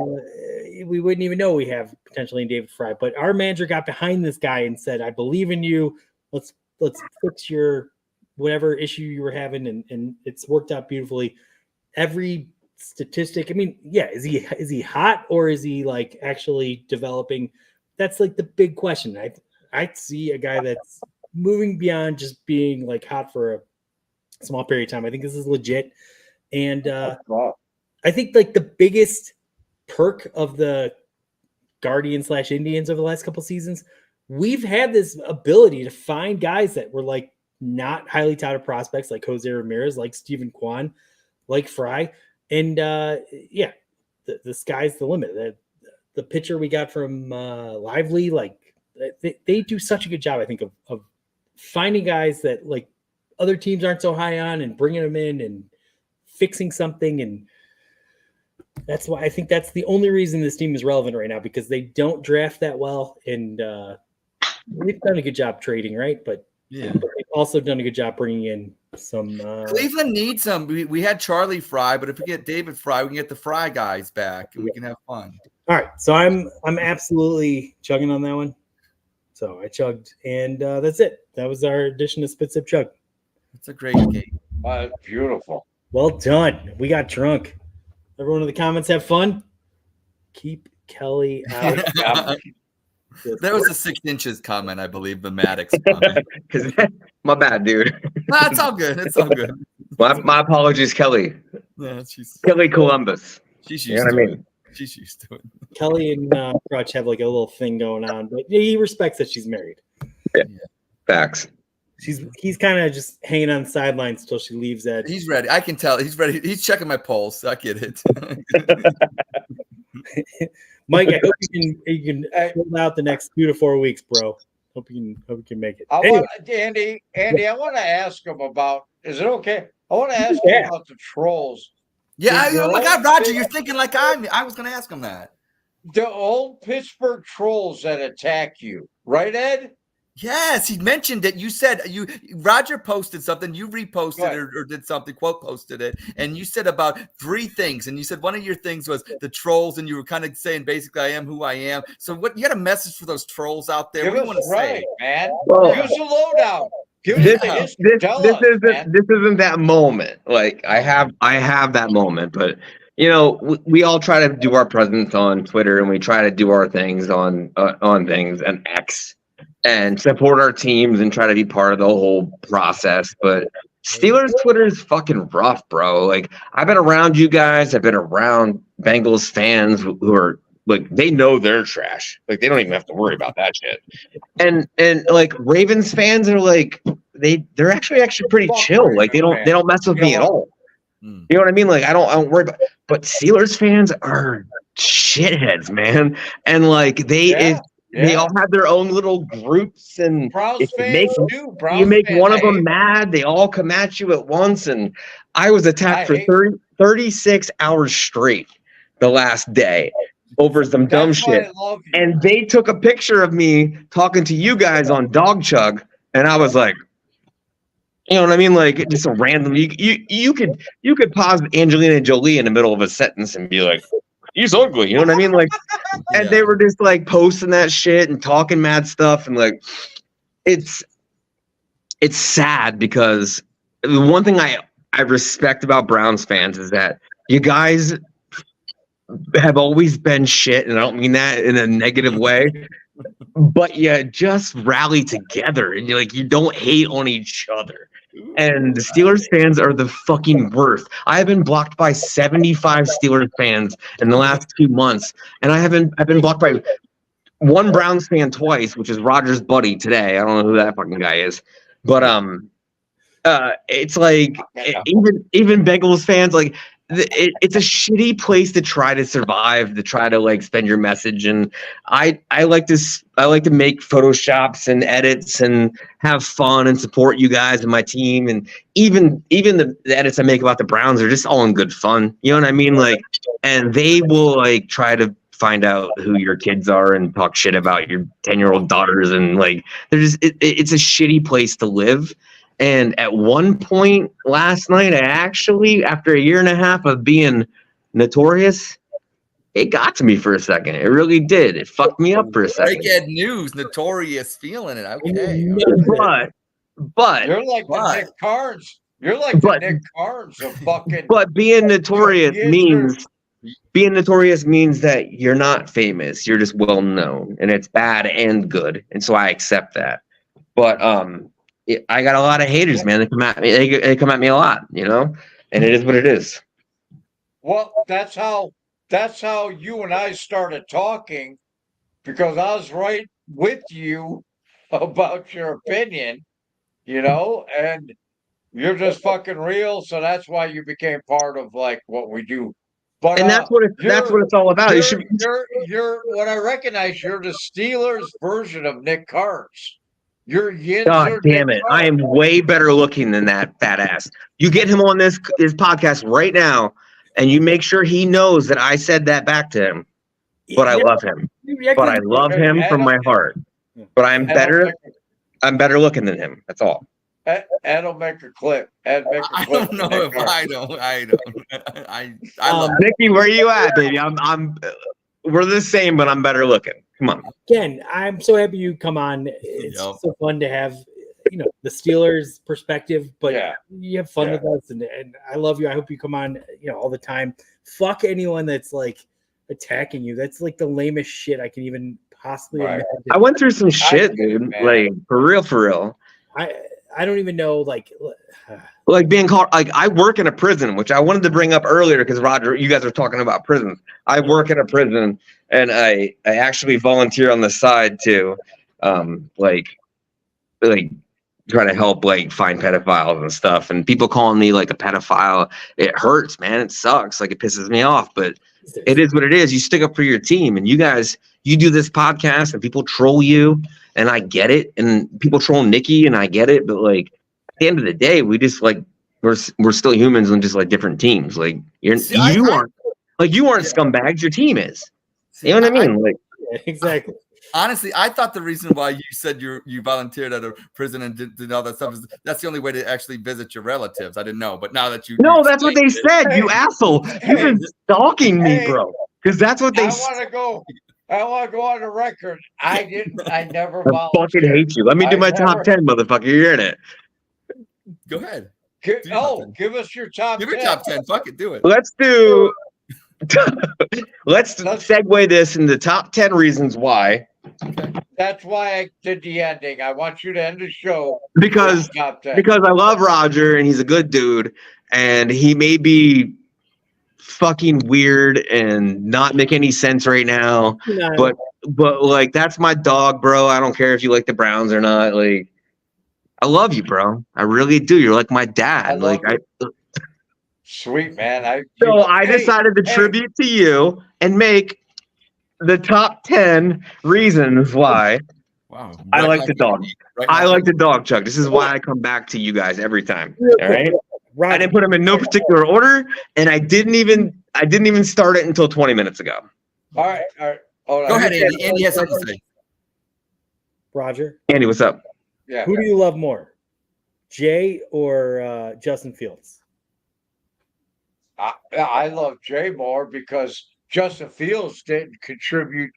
Speaker 1: we wouldn't even know we have potentially in David Fry. But our manager got behind this guy and said, I believe in you. Let's fix your whatever issue you were having. And it's worked out beautifully. Every statistic, I mean, yeah, is he hot or is he like actually developing? That's like the big question. I see a guy that's moving beyond just being like hot for a small period of time. I think this is legit. And I think like the biggest perk of the Guardians / Indians over the last couple seasons, we've had this ability to find guys that were like not highly touted prospects like Jose Ramirez, like Stephen Kwan, like Fry. And the sky's the limit. The pitcher we got from Lively, like they do such a good job, I think, of finding guys that like other teams aren't so high on and bringing them in and fixing something. And that's why I think that's the only reason this team is relevant right now, because they don't draft that well. And they've done a good job trading, right? But they've also done a good job bringing in some.
Speaker 2: Cleveland needs some. We had Charlie Fry, but if we get David Fry, we can get the Fry guys back and we can have fun.
Speaker 1: All right, so I'm absolutely chugging on that one. So I chugged, and that's it. That was our edition of Spit Sip Chug.
Speaker 2: It's a great game.
Speaker 3: Beautiful.
Speaker 1: Well done. We got drunk. Everyone in the comments have fun. Keep Kelly out.
Speaker 2: That was a 6 inches comment, I believe, the Maddox comment.
Speaker 4: My bad, dude.
Speaker 2: No, it's all good. It's all good.
Speaker 4: My apologies, Kelly.
Speaker 2: Yeah,
Speaker 4: Kelly Columbus.
Speaker 2: she's
Speaker 4: You
Speaker 2: used
Speaker 4: know what I
Speaker 2: to
Speaker 4: mean?
Speaker 2: it. She's used to it.
Speaker 1: Kelly and Crutch have like a little thing going on, but he respects that she's married.
Speaker 4: Facts.
Speaker 1: He's kind of just hanging on the sidelines till she leaves that.
Speaker 2: He's ready. I can tell. He's ready. He's checking my pulse. I get it.
Speaker 1: Mike, I hope you can hold out the next 2 to 4 weeks, bro. Hope you can make it.
Speaker 3: Andy, I want to ask him about. Is it okay? I want to ask him about the trolls.
Speaker 2: Yeah. Oh my God, Roger, you're thinking like I was going to ask him that.
Speaker 3: The old Pittsburgh trolls that attack you, right, Ed?
Speaker 2: Yes, he mentioned it. You said Roger posted something, you reposted
Speaker 3: Right.
Speaker 2: it or did something, quote posted it, and you said about 3 things. And you said one of your things was the trolls, and you were kind of saying basically I am who I am. So what you got a message for those trolls out there?
Speaker 3: Give
Speaker 2: What do you
Speaker 3: us
Speaker 2: want to say?
Speaker 3: right, man.
Speaker 4: Well,
Speaker 3: Give us a lowdown. Give us
Speaker 4: this
Speaker 3: the history.
Speaker 4: this
Speaker 3: Tell
Speaker 4: this
Speaker 3: us, man.
Speaker 4: isn't that moment. Like I have that moment, but you know we all try to do our presence on Twitter, and we try to do our things on things and X, and support our teams and try to be part of the whole process. But Steelers Twitter is fucking rough, bro. Like I've been around you guys. I've been around Bengals fans who are like they know they're trash. Like they don't even have to worry about that shit. And like Ravens fans are like they're actually pretty chill. Like they don't mess with me at all. You know what I mean? Like I don't worry about. But Steelers fans are shitheads, man. And like they all have their own little groups, and
Speaker 3: Browns
Speaker 4: if you
Speaker 3: fans
Speaker 4: make
Speaker 3: too.
Speaker 4: you
Speaker 3: Browns
Speaker 4: make
Speaker 3: fans,
Speaker 4: one of
Speaker 3: I
Speaker 4: them
Speaker 3: hate-
Speaker 4: mad, they all come at you at once. And I was attacked
Speaker 3: I
Speaker 4: for
Speaker 3: hate-
Speaker 4: 36 hours straight the last day over some dumb
Speaker 3: That's why
Speaker 4: shit.
Speaker 3: I love you.
Speaker 4: And they took a picture of me talking to you guys on Dawg Chug, and I was like, you know what I mean? Like just a random. You could pause Angelina Jolie in the middle of a sentence and be like, "He's ugly." You know what I mean? Like, and they were just like posting that shit and talking mad stuff, and like, it's sad because the one thing I respect about Browns fans is that you guys have always been shit, and I don't mean that in a negative way, but you just rally together and you don't hate on each other. And the Steelers fans are the fucking worst. I've been blocked by 75 Steelers fans in the last 2 months, and I've been blocked by one Browns fan twice, which is Roger's buddy today. I don't know who that fucking guy is, but it's like even Bengals fans like. It's a shitty place to try to survive, to try to like spend your message. And I like to make photoshops and edits and have fun and support you guys and my team. And even the edits I make about the Browns are just all in good fun. You know what I mean? Like, and they will like try to find out who your kids are and talk shit about your 10-year-old daughters. And like, they're just, it's a shitty place to live. And at one point last night, I actually, after a year and a half of being notorious, it got to me for a second. It really did. It fucked me up for a second.
Speaker 2: Breaking news, notorious, feeling it. Okay.
Speaker 4: But
Speaker 3: you're like the Nick Carnes. You're like the Nick Carnes of fucking.
Speaker 4: But being notorious means that you're not famous. You're just well known, and it's bad and good. And so I accept that. But I got a lot of haters, man. They come at me. They come at me a lot, you know. And it is what it is.
Speaker 3: Well, that's how you and I started talking, because I was right with you about your opinion, you know, and you're just fucking real. So that's why you became part of like what we do. But
Speaker 4: that's what it's all about.
Speaker 3: You're what I recognize. You're the Steelers version of Nick Carnes.
Speaker 4: God damn it. I am way better looking than that fat ass. You get him on this podcast right now, and you make sure he knows that I said that back to him. But I love him. But I love him from my heart. But I'm better looking than him. That's all.
Speaker 3: Ed will make a clip. Ed make a clip.
Speaker 2: I don't know if I don't. I love
Speaker 4: Nikki, where you at, baby? We're the same, but I'm better looking. Come on.
Speaker 1: Again, I'm so happy you come on. It's so fun to have, the Steelers perspective, but you have fun with us, and I love you. I hope you come on, all the time. Fuck anyone that's like attacking you. That's like the lamest shit I can even possibly imagine.
Speaker 4: I went through some shit, dude. Like for real.
Speaker 1: I don't even know, like
Speaker 4: being called, like I work in a prison, which I wanted to bring up earlier because Roger, you guys are talking about prisons. I work in a prison, and I actually volunteer on the side to, like try to help like find pedophiles and stuff. And people calling me like a pedophile, it hurts, man. It sucks. Like it pisses me off, but it is what it is. You stick up for your team, and you guys, you do this podcast, and people troll you. And I get it, and people troll Nikki, and I get it, but like at the end of the day, we just like we're still humans on just like different teams. Like you aren't scumbags, your team is. You know what I mean? Like
Speaker 1: exactly.
Speaker 2: Honestly, I thought the reason why you said you volunteered at a prison and did all that stuff is that's the only way to actually visit your relatives. I didn't know, but now that you
Speaker 4: No, that's what they
Speaker 2: explained it-
Speaker 4: said. You asshole. You've been stalking me,
Speaker 3: Hey.
Speaker 4: bro. Because that's what they
Speaker 3: I
Speaker 4: said.
Speaker 3: want to go. I want to go on the record. I didn't. I never
Speaker 4: I fucking
Speaker 3: volunteered.
Speaker 4: hate you. Let me do
Speaker 3: I
Speaker 4: my
Speaker 3: never-
Speaker 4: top 10, motherfucker. You're in it.
Speaker 2: Go ahead.
Speaker 3: Gi-
Speaker 2: Do your top
Speaker 3: oh,
Speaker 2: 10.
Speaker 3: give us your top
Speaker 2: Give
Speaker 3: 10.
Speaker 2: me top 10. Fuck it. Do it.
Speaker 4: Let's do. Let's segue this into top 10 reasons why.
Speaker 3: That's why I did the ending. I want you to end the show
Speaker 4: Because
Speaker 3: with top 10.
Speaker 4: because I love Roger and he's a good dude, and he may be fucking weird and not make any sense right now.
Speaker 1: No.
Speaker 4: But like that's my dog, bro. I don't care if you like the Browns or not. Like I love you, bro. I really do. You're like my dad.
Speaker 3: love
Speaker 4: Like
Speaker 3: Sweet man.
Speaker 4: So I
Speaker 3: Hey,
Speaker 4: decided to
Speaker 3: hey.
Speaker 4: tribute to you and make the top 10 reasons why
Speaker 2: Wow.
Speaker 4: I
Speaker 2: Right
Speaker 4: like
Speaker 2: now,
Speaker 4: the dog.
Speaker 2: right
Speaker 4: I
Speaker 2: now.
Speaker 4: like the dog chug. This is why I come back to you guys every time. All right. I
Speaker 1: Roger,
Speaker 4: didn't put them in no particular order, and I didn't even start it until 20 minutes ago.
Speaker 3: All right. Hold on.
Speaker 2: Go ahead, Andy. Andy has something to say.
Speaker 1: Roger,
Speaker 4: Andy, what's up?
Speaker 3: Yeah.
Speaker 1: who do you love more, Jay or Justin Fields?
Speaker 3: I love Jay more because Justin Fields didn't contribute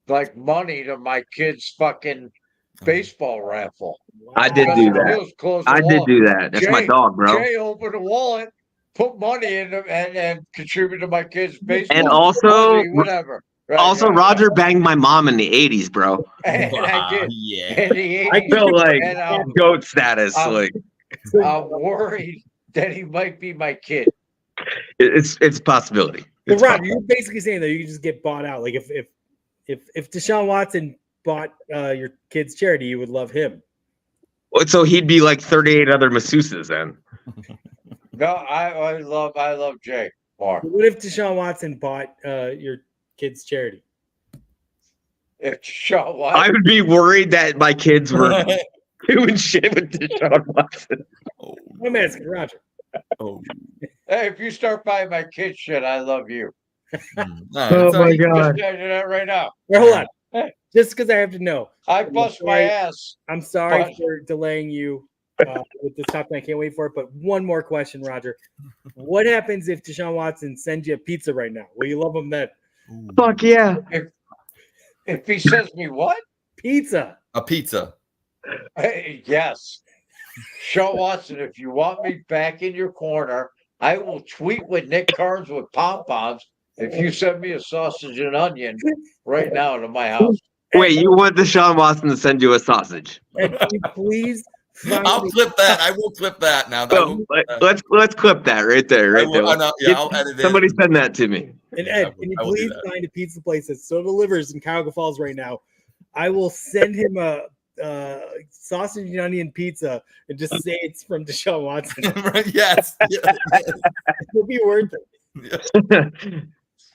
Speaker 3: like money to my kid's fucking baseball raffle.
Speaker 4: I did do
Speaker 3: Justin
Speaker 4: that.
Speaker 3: Fields closed the
Speaker 4: I did
Speaker 3: wallet.
Speaker 4: do that. That's my
Speaker 3: Jay-
Speaker 4: dog, bro.
Speaker 3: Jay opened a wallet, put money in them, and contributed to my kid's baseball.
Speaker 4: And also-
Speaker 3: money, whatever. Right,
Speaker 4: Also,
Speaker 3: right,
Speaker 4: Roger banged my mom in the 80s, bro.
Speaker 3: right. And I did.
Speaker 2: Yeah.
Speaker 3: In the
Speaker 1: I
Speaker 3: 80s.
Speaker 4: Felt like
Speaker 3: And
Speaker 4: goat status. Like
Speaker 3: I'm worried that he might be my kid.
Speaker 4: it's a possibility.
Speaker 1: So
Speaker 4: It's
Speaker 1: Roger,
Speaker 4: possible.
Speaker 1: you're basically saying that you can just get bought out. Like if Deshaun Watson bought your kid's charity, you would love him.
Speaker 4: So he'd be like 38 other masseuses then.
Speaker 3: No, I love Jay more.
Speaker 1: What if Deshaun Watson bought your kid's charity?
Speaker 3: If Deshaun
Speaker 4: I
Speaker 3: Watson,
Speaker 4: would be worried that my kids were doing shit with Deshaun Watson.
Speaker 2: Oh,
Speaker 1: I'm asking Roger.
Speaker 2: oh.
Speaker 3: hey, if you start buying my kid shit, I love you.
Speaker 2: All right,
Speaker 4: Oh
Speaker 2: so
Speaker 4: my
Speaker 2: you-
Speaker 4: God.
Speaker 3: Just tell you that right now.
Speaker 1: Wait, hold on. Just because I have to know.
Speaker 3: I bust my ass.
Speaker 1: I'm sorry
Speaker 3: But-
Speaker 1: for delaying you with this top 10. I can't wait for it. But one more question, Roger. What happens if Deshaun Watson sends you a pizza right now? Will you love him then?
Speaker 4: Fuck yeah.
Speaker 3: If he says me what?
Speaker 1: Pizza.
Speaker 2: A pizza.
Speaker 3: Hey, yes. Sean Watson, if you want me back in your corner, I will tweet with Nick Carnes with pom-poms if you send me a sausage and onion right now to my house.
Speaker 4: Wait, you want Deshaun Watson to send you a sausage?
Speaker 1: And can you please find
Speaker 2: I'll
Speaker 1: me-
Speaker 2: clip that. I will clip that now. I will
Speaker 4: So,
Speaker 2: clip that.
Speaker 4: let's clip that right there,
Speaker 2: I
Speaker 4: right
Speaker 2: will-
Speaker 4: there.
Speaker 2: yeah, I'll edit it.
Speaker 4: Somebody send that to me.
Speaker 1: And
Speaker 2: Yeah,
Speaker 1: Ed, can you
Speaker 2: I will do
Speaker 1: please
Speaker 2: that.
Speaker 1: find a pizza place that still delivers in Cuyahoga Falls right now? I will send him a sausage and onion pizza and just say it's from Deshaun Watson.
Speaker 2: Right, yes. yes.
Speaker 1: It'll be worth it.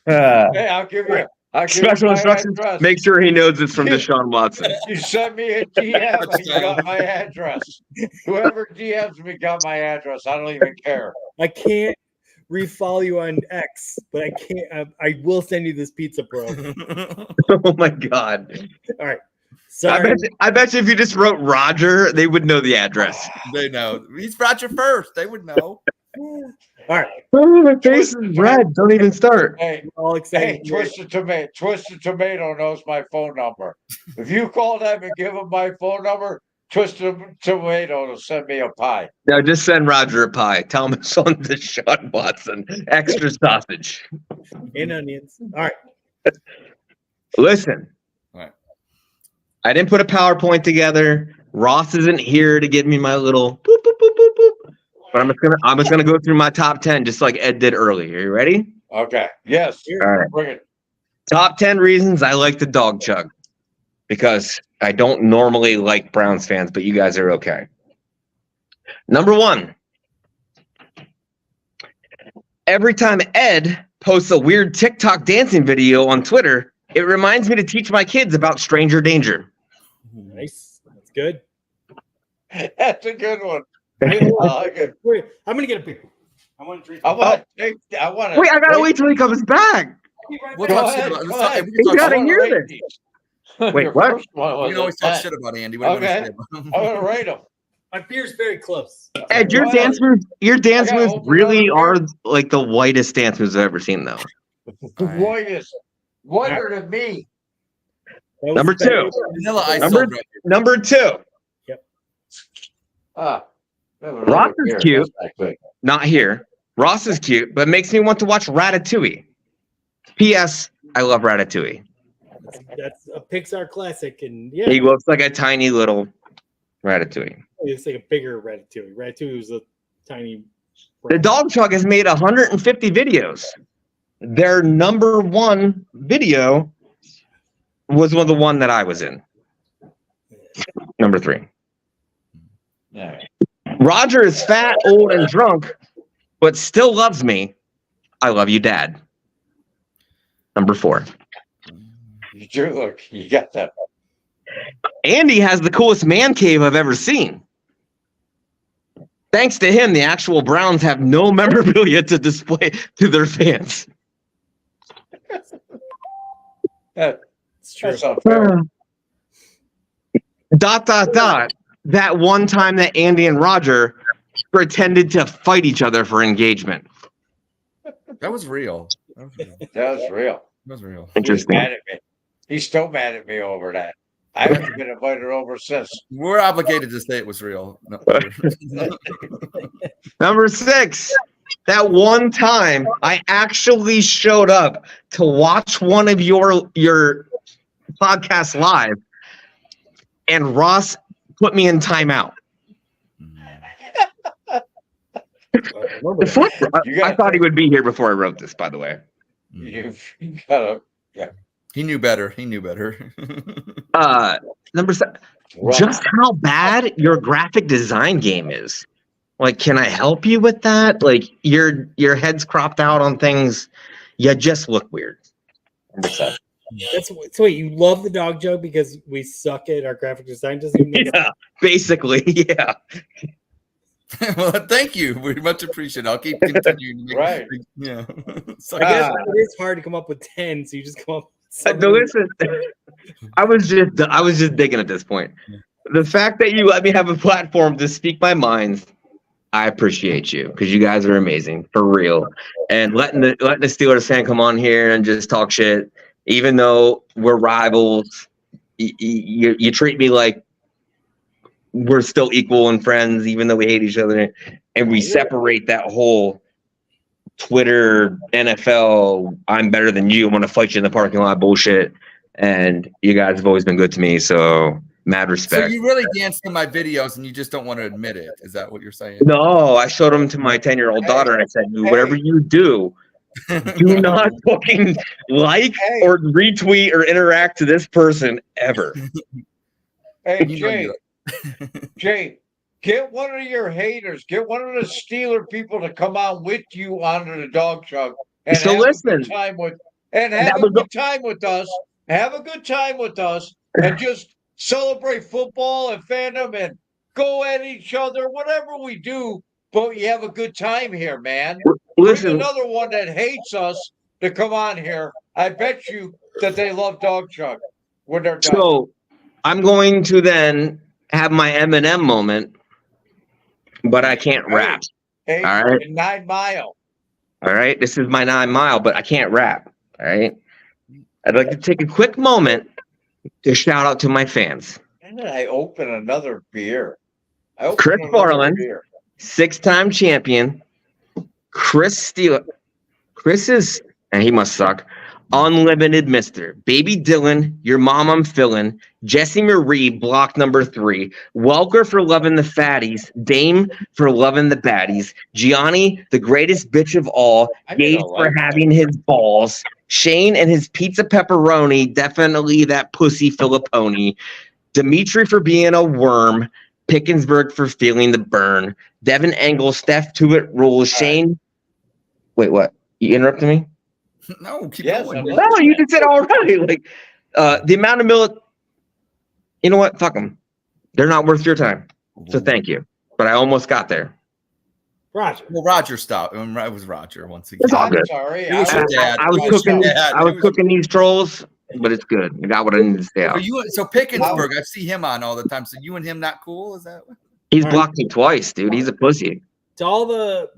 Speaker 3: Hey, I'll give you
Speaker 4: Special
Speaker 3: my
Speaker 4: instructions.
Speaker 3: address.
Speaker 4: Make sure he knows it's from Deshaun Watson.
Speaker 3: You send me a DM and you got my address. Whoever DMs me got my address. I don't even care.
Speaker 1: I can't refollow you on X, but I can't. I will send you this pizza, bro.
Speaker 4: Oh my god.
Speaker 1: Sorry.
Speaker 4: I bet you if you just wrote Roger, they would know the address.
Speaker 2: They know. He's Roger first. They would know.
Speaker 1: All right.
Speaker 4: Oh, my face is red. Don't even start.
Speaker 3: Hey,
Speaker 1: All
Speaker 3: hey,
Speaker 1: excited.
Speaker 3: Twisted Tomato knows my phone number. If you call them and give them my phone number, Twisted Tomato will send me a pie.
Speaker 4: No, just send Roger a pie. Tell him it's on Deshaun Watson. Extra sausage.
Speaker 1: And onions. All right.
Speaker 4: Listen.
Speaker 2: Right.
Speaker 4: I didn't put a PowerPoint together. Ross isn't here to give me my little boop, boop, boop, boop, boop. But I'm just gonna go through my top 10 just like Ed did earlier. You ready?
Speaker 3: Okay. Yes.
Speaker 4: All right.
Speaker 3: Bring it.
Speaker 4: Top 10 reasons I like the Dawg Chug. Because I don't normally like Browns fans, but you guys are okay. Number 1. Every time Ed posts a weird TikTok dancing video on Twitter, it reminds me to teach my kids about stranger danger.
Speaker 1: Nice. That's good.
Speaker 3: That's a good one.
Speaker 1: Hey, hold
Speaker 3: I
Speaker 1: on.
Speaker 3: like it.
Speaker 1: Wait, I'm gonna get a beer. I want to drink.
Speaker 3: I want to take. I want to.
Speaker 4: Wait, I gotta wait till he comes back.
Speaker 2: We'll
Speaker 3: Go
Speaker 2: talk shit
Speaker 3: ahead,
Speaker 2: about
Speaker 3: go ahead.
Speaker 2: we can
Speaker 4: You
Speaker 2: talk
Speaker 4: gotta
Speaker 2: shit-
Speaker 4: hear this. Wait,
Speaker 3: Your
Speaker 4: what?
Speaker 3: first one
Speaker 2: You
Speaker 3: was
Speaker 2: can always
Speaker 3: a
Speaker 2: talk
Speaker 3: 10.
Speaker 2: shit about Andy. What do you want
Speaker 3: Okay.
Speaker 2: to say about him?
Speaker 3: I'm going to rate him.
Speaker 1: My beer's very close.
Speaker 4: Ed, your
Speaker 3: Well,
Speaker 4: dance moves,
Speaker 3: I gotta open
Speaker 4: really
Speaker 3: another
Speaker 4: are
Speaker 3: beer.
Speaker 4: like the whitest dance moves I've ever seen, though.
Speaker 3: Whiter than me.
Speaker 1: That was
Speaker 4: Number
Speaker 1: better
Speaker 4: 2.
Speaker 1: than-
Speaker 2: Vanilla Ice
Speaker 4: Number-
Speaker 2: Soul record.
Speaker 4: Number 2,
Speaker 3: Ah, I have another
Speaker 4: Ross is
Speaker 3: beer.
Speaker 4: cute.
Speaker 3: That's not good.
Speaker 4: not here. Ross is cute, but makes me want to watch Ratatouille. P.S. I love Ratatouille.
Speaker 1: That's a Pixar classic, and yeah,
Speaker 4: He looks like a tiny little Ratatouille.
Speaker 1: it's like a bigger Ratatouille. Ratatouille was a tiny.
Speaker 4: The Dawg Chug has made 150 videos. Their number 1 video was the one that I was in. Number 3.
Speaker 3: All right.
Speaker 4: Roger is fat, old, and drunk, but still loves me. I love you, Dad. Number 4.
Speaker 3: You got that.
Speaker 4: Andy has the coolest man cave I've ever seen. Thanks to him, the actual Browns have no memorabilia to display to their fans.
Speaker 1: It's true.
Speaker 3: That's unfair.
Speaker 4: Dot. That one time that Andy and Roger pretended to fight each other for engagement.
Speaker 2: That was real. That was real.
Speaker 3: That was real.
Speaker 2: That was real.
Speaker 3: He's
Speaker 4: Interesting.
Speaker 3: mad at me. He's still mad at me over that. I haven't been invited over since.
Speaker 2: We're obligated to say it was real. No.
Speaker 4: Number 6. That one time I actually showed up to watch one of your podcasts live, and Ross put me in timeout. I thought he would be here before I wrote this, by the way.
Speaker 3: You've got to.
Speaker 2: He knew better. He knew better.
Speaker 4: Number 7. Just how bad your graphic design game is. Like, can I help you with that? Like, your head's cropped out on things. You just look weird. Number 7.
Speaker 1: So wait, you love the Dawg Chug because we suck at our graphic design? Doesn't even make
Speaker 4: Yeah, basically, yeah.
Speaker 2: Well, thank you. We much appreciate it. I'll keep continuing. To make,
Speaker 3: Right.
Speaker 2: Yeah. So,
Speaker 1: I guess it is hard to come up with 10, so you just come up with
Speaker 4: No, listen, I was just digging at this point. The fact that you let me have a platform to speak my mind, I appreciate you because you guys are amazing for real. And letting the Steelers fan come on here and just talk shit, even though we're rivals, you treat me like we're still equal and friends, even though we hate each other, and we separate that whole Twitter, NFL, I'm better than you, I want to fight you in the parking lot bullshit. And you guys have always been good to me, so mad respect.
Speaker 2: So you really danced to my videos and you just don't want to admit it. Is that what you're saying?
Speaker 4: No, I showed them to my 10-year-old daughter and I said, whatever you do not fucking like or retweet or interact to this person ever.
Speaker 3: Hey,
Speaker 2: You know
Speaker 3: Jay, get one of your haters, get one of the Steeler people to come on with you onto the Dawg Chug and
Speaker 4: So
Speaker 3: have
Speaker 4: listen.
Speaker 3: a good time with us. Have a good time with us and just celebrate football and fandom and go at each other, whatever we do. But you have a good time here, man. Bring
Speaker 4: Listen,
Speaker 3: another one that hates us to come on here. I bet you that they love Dawg Chug when they're done.
Speaker 4: so I'm going to then have my Eminem moment, but I can't rap.
Speaker 3: Hey,
Speaker 4: all right.
Speaker 3: 9 Mile.
Speaker 4: All right. This is my 9 Mile, but I can't rap. All right. I'd like to take a quick moment to shout out to my fans.
Speaker 3: And then I open another beer.
Speaker 4: Chris Farland. 6-time champion. Chris Steele. Chris is, and he must suck. Unlimited Mister. Baby Dylan, your mom I'm fillin'. Jesse Marie, block number 3. Welker for loving the fatties. Dame for loving the baddies. Gianni, the greatest bitch of all. Gage for having his balls. Shane and his pizza pepperoni. Definitely that pussy Filipponi. Dimitri for being a worm. Pickensburg for feeling the burn. Devin Engel, Steph Tuitt rules. Shane. Wait, what? You interrupted me?
Speaker 2: No, keep
Speaker 3: Yes,
Speaker 2: going.
Speaker 3: I'm
Speaker 4: No, you just said all right. Like the amount of you know what? Fuck them. They're not worth your time. So thank you. But I almost got there.
Speaker 1: Roger.
Speaker 2: Well, Roger stopped. It was Roger once again.
Speaker 4: It's all good.
Speaker 3: Sorry.
Speaker 2: It was your dad.
Speaker 4: I was
Speaker 2: It was
Speaker 4: cooking.
Speaker 2: your dad.
Speaker 4: I was cooking these trolls, but it's good. I got what I need to stay out.
Speaker 2: So Pickensburg, I see him on all the time. So you and him not cool? Is that?
Speaker 4: He's blocked me twice, dude. He's a pussy.
Speaker 1: To all the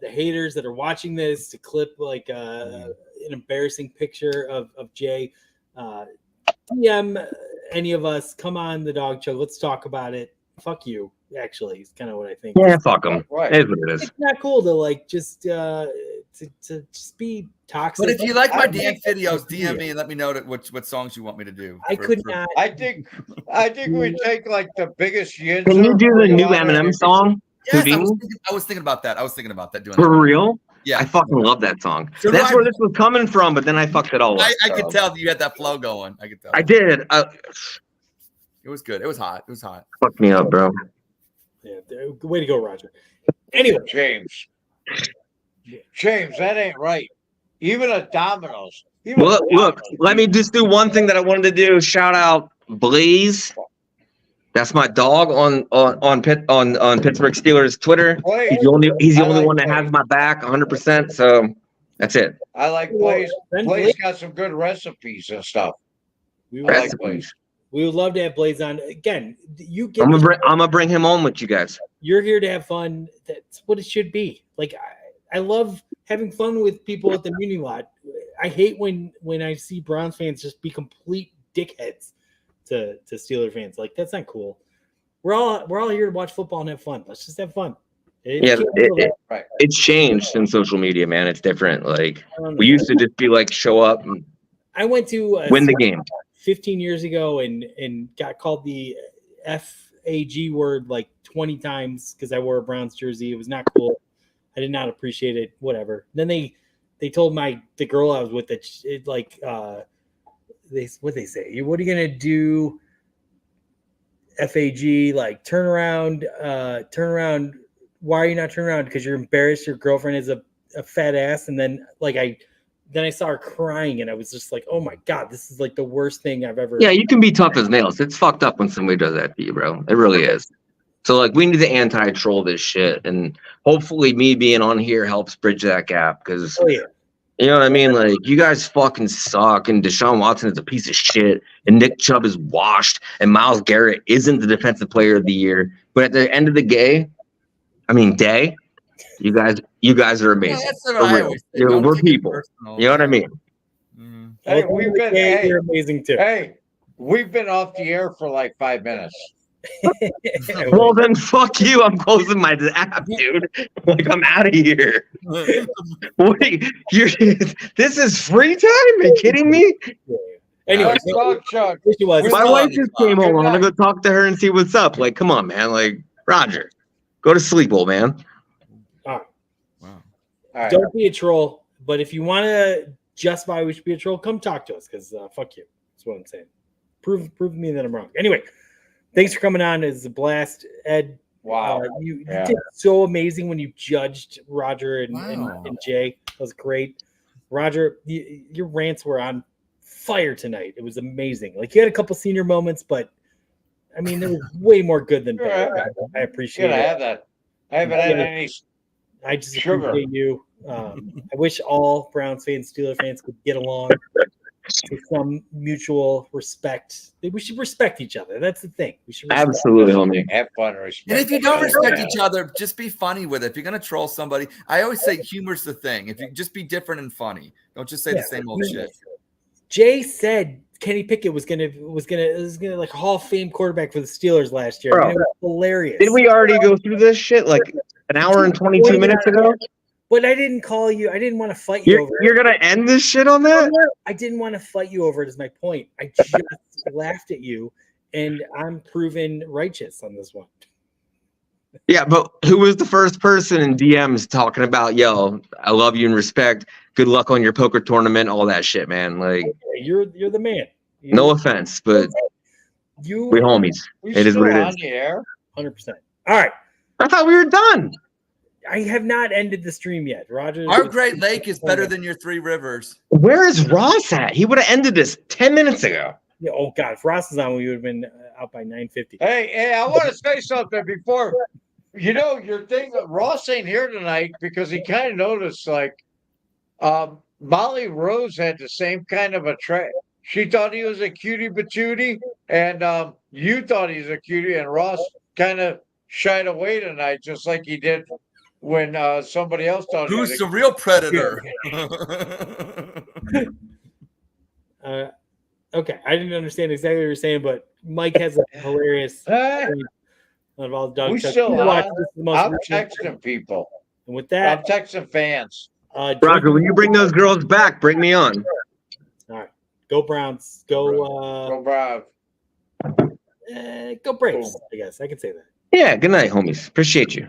Speaker 1: haters that are watching this, to clip like an embarrassing picture of Jay, DM any of us. Come on, the Dawg Chug. Let's talk about it. Fuck you. Actually, is kind of what I think.
Speaker 4: Yeah, fuck him.
Speaker 3: Right.
Speaker 4: It is what it is.
Speaker 1: It's not cool to like just to just be toxic.
Speaker 2: But if you like my dance videos, DM me and let me know what songs you want me to do.
Speaker 1: I could not.
Speaker 3: I think we take like the biggest yinzer.
Speaker 4: Can you do the new Eminem song?
Speaker 2: Yes,
Speaker 4: Houdini?
Speaker 2: I was thinking about that. Doing
Speaker 4: For
Speaker 2: that.
Speaker 4: real?
Speaker 2: Yeah,
Speaker 4: I fucking love that song.
Speaker 2: So
Speaker 4: That's
Speaker 2: do
Speaker 4: where
Speaker 2: I.
Speaker 4: this was coming from, but then I fucked it all up.
Speaker 2: I could tell that you had that flow going. I could tell.
Speaker 4: I did.
Speaker 2: It was good. It was hot.
Speaker 4: Fucked me up, bro.
Speaker 1: Yeah, way to go, Roger. Anyway,
Speaker 3: James, that ain't right. Even a Domino's.
Speaker 4: Look, let me just do one thing that I wanted to do. Shout out Blaze. That's my dog on Pittsburgh Steelers Twitter. He's the only one that has my back 100%. So that's it.
Speaker 3: I like Blaze. Blaze got some good recipes and stuff.
Speaker 1: We
Speaker 3: I
Speaker 1: would,
Speaker 3: like Blaze.
Speaker 1: we would love to have Blaze on again. You get.
Speaker 4: I'm gonna bring him on with you guys.
Speaker 1: You're here to have fun. That's what it should be. Like I love having fun with people at the Muni lot. I hate when I see Browns fans just be complete dickheads to Steeler fans. Like that's not cool. We're all here to watch football and have fun. Let's just have fun.
Speaker 4: It's changed in social media, man. It's different. Like we used to just be like show up and
Speaker 1: I went to
Speaker 4: win the game
Speaker 1: 15 years ago and got called the FAG word like 20 times because I wore a Browns jersey. It was not cool. I did not appreciate it. Whatever. Then they told the girl I was with that it like what they say? What are you gonna do? FAG like turn around. Why are you not turning around? Because you're embarrassed. Your girlfriend is a fat ass. And then I saw her crying and I was just like, oh my God, this is like the worst thing I've ever.
Speaker 4: Yeah, you can be tough as nails. It's fucked up when somebody does that to you, bro. It really is. So like we need to anti-troll this shit, and hopefully me being on here helps bridge that gap because you know what I mean? Like you guys fucking suck, and Deshaun Watson is a piece of shit, and Nick Chubb is washed, and Myles Garrett isn't the defensive player of the year. But at the end of the day, you guys are amazing.
Speaker 2: Yeah, that's what I always say.
Speaker 4: We're people. You know what I mean?
Speaker 3: Hey,
Speaker 1: you're amazing too.
Speaker 3: Hey, we've been off the air for like 5 minutes.
Speaker 4: Well, then fuck you. I'm closing my app, dude. Like, I'm out of here. Wait, this is free time? Are you kidding me?
Speaker 1: Anyway,
Speaker 3: Dawg Chug.
Speaker 4: My wife just came home. I'm going to go talk to her and see what's up. Like, come on, man. Like, Roger, go to sleep, old man.
Speaker 1: All right.
Speaker 2: Wow.
Speaker 3: All right.
Speaker 1: Don't be a troll. But if you want to justify we should be a troll, come talk to us because fuck you. That's what I'm saying. Prove to me that I'm wrong. Anyway. Thanks for coming on. It's a blast, Ed.
Speaker 3: Wow.
Speaker 1: You did so amazing when you judged Roger and Jay. That was great. Roger, your rants were on fire tonight. It was amazing. Like you had a couple senior moments, but I mean, there was way more good than bad. I appreciate it.
Speaker 3: Have that. I haven't had any.
Speaker 1: I just
Speaker 3: sugar.
Speaker 1: appreciate you. I wish all Browns fans, Steelers fans could get along. With some mutual respect. We should respect each other. That's the thing. We should
Speaker 4: absolutely, homie.
Speaker 3: Have fun, respect.
Speaker 2: And if you don't respect each other, just be funny with it. If you're gonna troll somebody, I always say humor's the thing. If you just be different and funny, don't just say the same old shit.
Speaker 1: Jay said Kenny Pickett was gonna like Hall of Fame quarterback for the Steelers last year.
Speaker 4: Bro,
Speaker 1: it was hilarious.
Speaker 4: Did we already go through this shit like an hour and 22 minutes ago?
Speaker 1: But I didn't call you. I didn't want to fight you over it.
Speaker 4: You're going to end this shit on that?
Speaker 1: I didn't want to fight you over it is my point. I just laughed at you, and I'm proven righteous on this one.
Speaker 4: Yeah, but who was the first person in DMs talking about, yo, I love you and respect, good luck on your poker tournament, all that shit, man? Like,
Speaker 1: okay, you're the man.
Speaker 4: No offense, but we homies. It is what it is.
Speaker 1: 100%. All right.
Speaker 4: I thought we were done.
Speaker 1: I have not ended the stream yet. Roger.
Speaker 2: Our Great Lake is better than your Three Rivers.
Speaker 4: Where is Ross at? He would have ended this 10 minutes ago.
Speaker 1: Yeah, oh, God. If Ross is on, we would have been out by 9:50.
Speaker 3: Hey, I want to say something before. You know, your thing, Ross ain't here tonight because he kind of noticed, like, Molly Rose had the same kind of a she thought he was a cutie patootie, and you thought he was a cutie, and Ross kind of shied away tonight, just like he did when somebody else thought he was
Speaker 2: Who's the real predator?
Speaker 1: Okay, I didn't understand exactly what you're saying, but Mike has a hilarious
Speaker 3: Eh,
Speaker 1: point of all the Dawg
Speaker 3: we
Speaker 1: Chug.
Speaker 3: still
Speaker 1: You watch
Speaker 3: on.
Speaker 1: this is the most
Speaker 3: I'm
Speaker 1: recent-
Speaker 3: texting people.
Speaker 1: And with
Speaker 3: I'm
Speaker 1: that,
Speaker 3: texting fans.
Speaker 4: Roger, when you bring those girls back, bring me on.
Speaker 1: all right, go Browns, go
Speaker 3: Go Braves.
Speaker 1: go Braves. I guess I can say that.
Speaker 4: Yeah, good night, homies. Appreciate you.